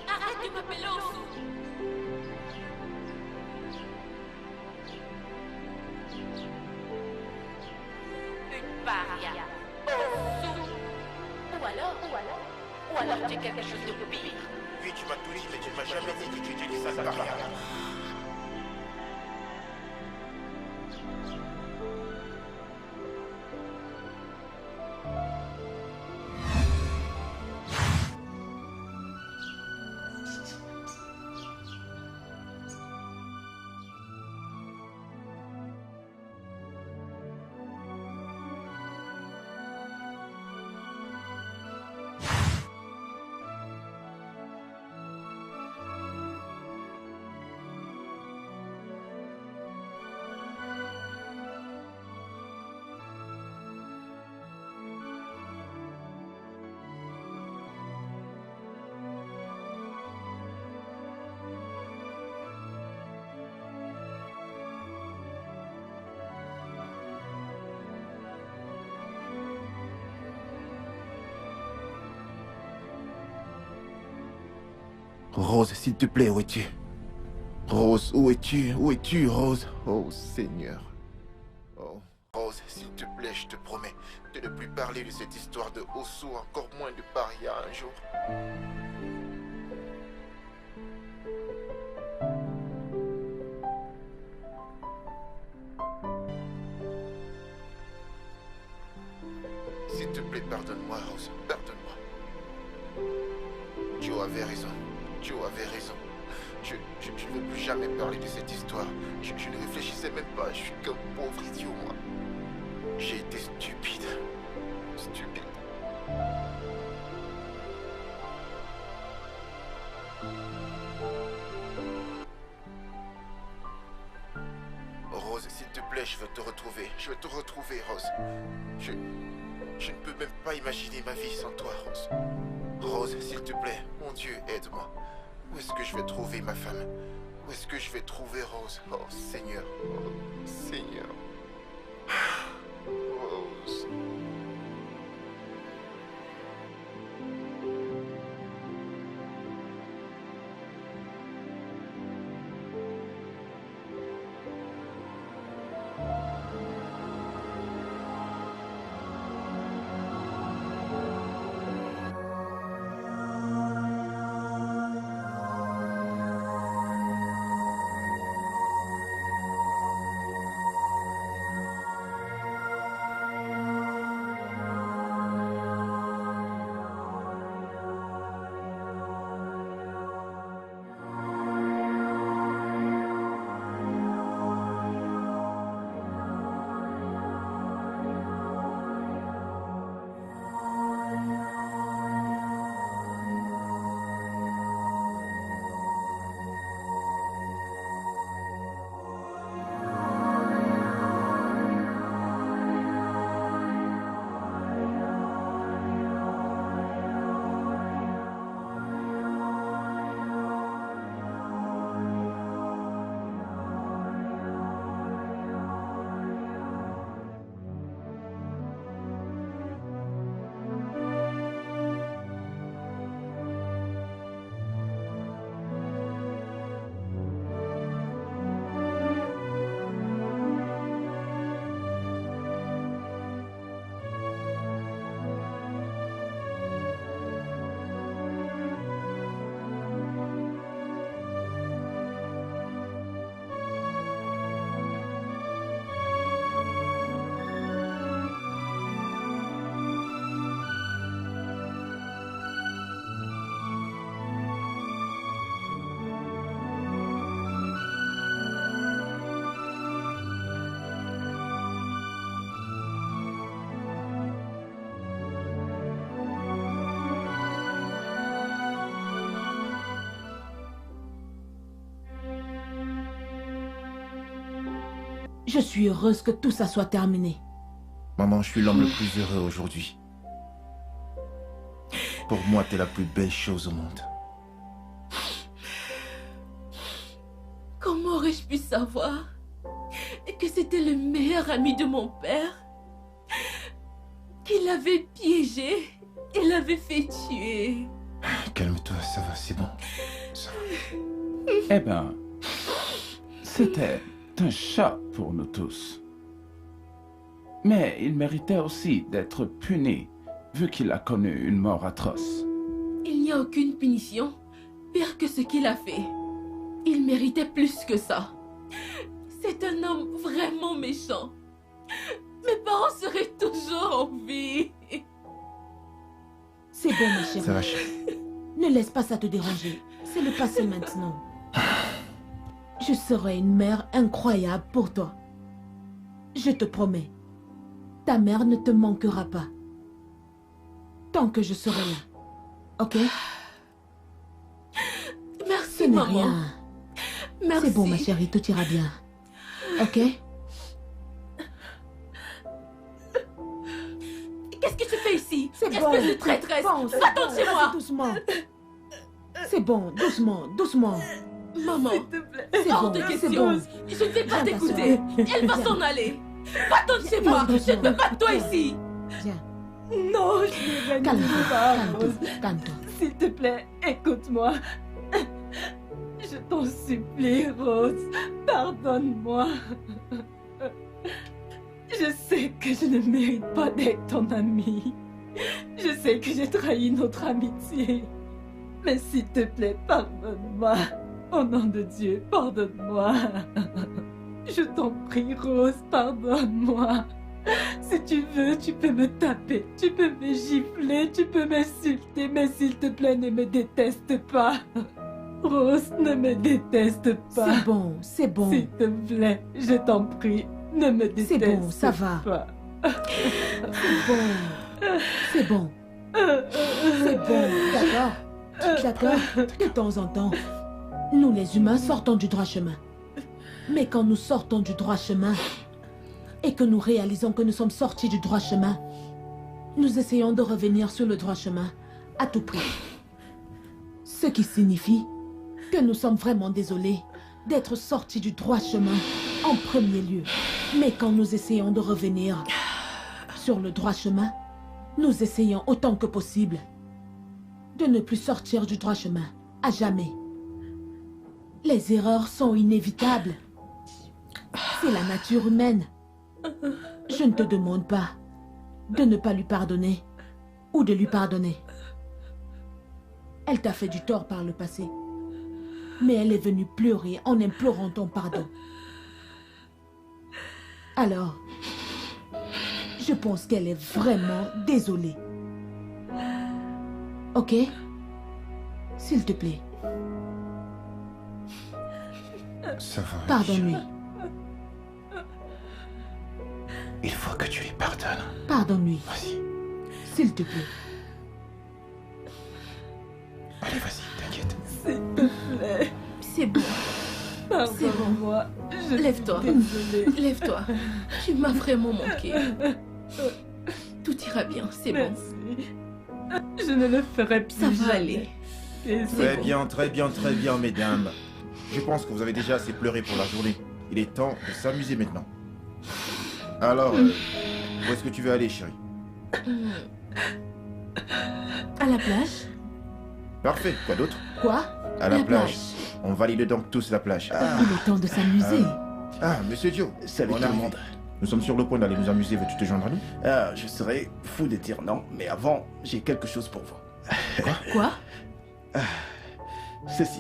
Arrête de m'appeler Osu. Une paria. Osu. Ou alors tu es quelque chose de pire. Oui, tu m'as tout dit, mais tu ne m'as jamais dit que tu étais une sale paria. Rose, s'il te plaît, où es-tu? Rose, où es-tu? Où es-tu, Rose? Oh, Seigneur. Oh, Rose, s'il te plaît, je te promets de ne plus parler de cette histoire de Osu, encore moins de Paria un jour. Joe avait raison. Joe avait raison. Je ne veux plus jamais parler de cette histoire. Je ne réfléchissais même pas. Je suis qu'un pauvre idiot, moi. J'ai été stupide. Stupide. Rose, s'il te plaît, je veux te retrouver. Je veux te retrouver, Rose. Je ne peux même pas imaginer ma vie sans toi, Rose. Rose, s'il te plaît, mon Dieu, aide-moi. Où est-ce que je vais trouver ma femme? Où est-ce que je vais trouver Rose? Oh, Seigneur. Oh, Seigneur. Rose. Je suis heureuse que tout ça soit terminé. Maman, je suis l'homme le plus heureux aujourd'hui. Pour moi, t'es la plus belle chose au monde. Comment aurais-je pu savoir que c'était le meilleur ami de mon père? Qu'il l'avait piégé et l'avait fait tuer. Calme-toi, ça va, c'est bon. Ça va. Eh ben, c'était un choc pour nous tous. Mais il méritait aussi d'être puni, vu qu'il a connu une mort atroce. Il n'y a aucune punition pire que ce qu'il a fait. Il méritait plus que ça. C'est un homme vraiment méchant. Mes parents seraient toujours en vie. C'est bon, ma chérie. Ça va, chérie. Ne laisse pas ça te déranger. C'est le passé maintenant. Je serai une mère incroyable pour toi. Je te promets. Ta mère ne te manquera pas. Tant que je serai là. Ok? Merci, Ce n'est maman. rien. Merci. C'est bon, ma chérie, tout ira bien. Ok? Qu'est-ce que tu fais ici? C'est bon. Espèce de traîtresse. Bon, c'est Va-t'en bon, de chez vas-y, moi. doucement. C'est bon, doucement, doucement. Maman, S'il te plaît. C'est hors bon, de c'est question. bon. Je ne vais pas Viens, t'écouter. ta soeur. Elle va Viens. s'en aller. Va-t'en de chez Viens, moi. Je doucement. ne veux pas de toi ici. Viens, Non, je ne calme-toi, vais pas, calme-toi, Rose. calme-toi. S'il te plaît, écoute-moi. Je t'en supplie, Rose. Pardonne-moi. Je sais que je ne mérite pas d'être ton amie. Je sais que j'ai trahi notre amitié. Mais s'il te plaît, pardonne-moi. Au nom de Dieu, pardonne-moi. Je t'en prie, Rose, pardonne-moi. Si tu veux, tu peux me taper, tu peux me gifler, tu peux m'insulter, mais s'il te plaît, ne me déteste pas. Rose, ne me déteste pas. C'est bon, c'est bon. S'il te plaît, je t'en prie, ne me déteste C'est bon, ça va. pas. C'est bon. C'est bon. C'est bon, d'accord? D'accord? De temps en temps, nous les humains sortons du droit chemin. Mais quand nous sortons du droit chemin et que nous réalisons que nous sommes sortis du droit chemin, nous essayons de revenir sur le droit chemin à tout prix. Ce qui signifie que nous sommes vraiment désolés d'être sortis du droit chemin en premier lieu. Mais quand nous essayons de revenir sur le droit chemin, nous essayons autant que possible de ne plus sortir du droit chemin à jamais. Les erreurs sont inévitables. C'est la nature humaine. Je ne te demande pas de ne pas lui pardonner ou de lui pardonner. Elle t'a fait du tort par le passé, mais elle est venue pleurer en implorant ton pardon. Alors, je pense qu'elle est vraiment désolée. Ok? S'il te plaît, Ça va. pardonne-lui. Il faut que tu lui pardonnes. Pardonne-lui, Vas-y. s'il te plaît. Allez, vas-y, t'inquiète. S'il te plaît, C'est bon. pardonne-moi. Je suis Lève-toi. désolée. Lève-toi. Tu m'as vraiment manqué. Tout ira bien, c'est bon. Merci. Je ne le ferai plus Ça va jamais. aller. Et C'est Très bon. bien, très bien, très bien, mesdames. Je pense que vous avez déjà assez pleuré pour la journée. Il est temps de s'amuser maintenant. Alors, où est-ce que tu veux aller, chérie? À la plage? Parfait. Quoi d'autre? Quoi? À la plage. On valide donc tous la plage. Il est temps de s'amuser. Ah, monsieur Joe. Salut on tout le arrive. monde. Nous sommes sur le point d'aller nous amuser. Veux-tu te joindre à nous? Ah, je serais fou de dire non, mais avant, j'ai quelque chose pour vous. Quoi? Ceci.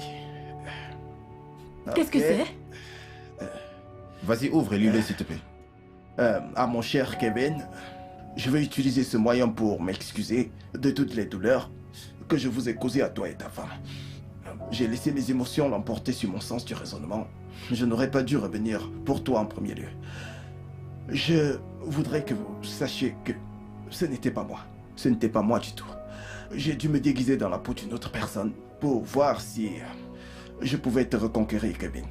Qu'est-ce que Ok. c'est? Vas-y, ouvre et lis-le, s'il te plaît. À mon cher Kevin, je vais utiliser ce moyen pour m'excuser de toutes les douleurs que je vous ai causées à toi et ta femme. J'ai laissé mes émotions l'emporter sur mon sens du raisonnement. Je n'aurais pas dû revenir pour toi en premier lieu. Je voudrais que vous sachiez que ce n'était pas moi. Ce n'était pas moi du tout. J'ai dû me déguiser dans la peau d'une autre personne pour voir si je pouvais te reconquérir, Kevin.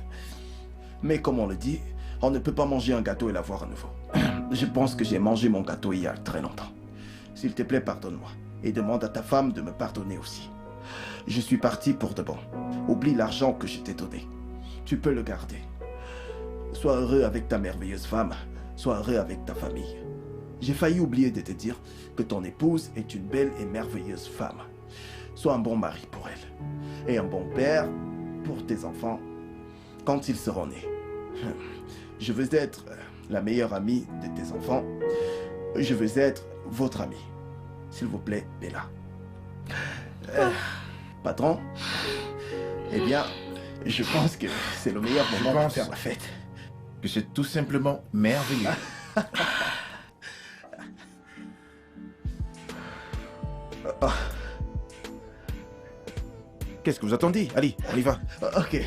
Mais comme on le dit, on ne peut pas manger un gâteau et l'avoir à nouveau. Je pense que j'ai mangé mon gâteau il y a très longtemps. S'il te plaît, pardonne-moi. Et demande à ta femme de me pardonner aussi. Je suis parti pour de bon. Oublie l'argent que je t'ai donné. Tu peux le garder. Sois heureux avec ta merveilleuse femme. Sois heureux avec ta famille. J'ai failli oublier de te dire que ton épouse est une belle et merveilleuse femme. Sois un bon mari pour elle. Et un bon père pour tes enfants quand ils seront nés. Je veux être la meilleure amie de tes enfants. Je veux être votre amie. S'il vous plaît, Bella. Patron, eh bien, je pense que c'est le meilleur moment pour pense. faire la fête. Que c'est tout simplement merveilleux. Ah, Qu'est-ce que vous attendez? Allez, on y va. ok.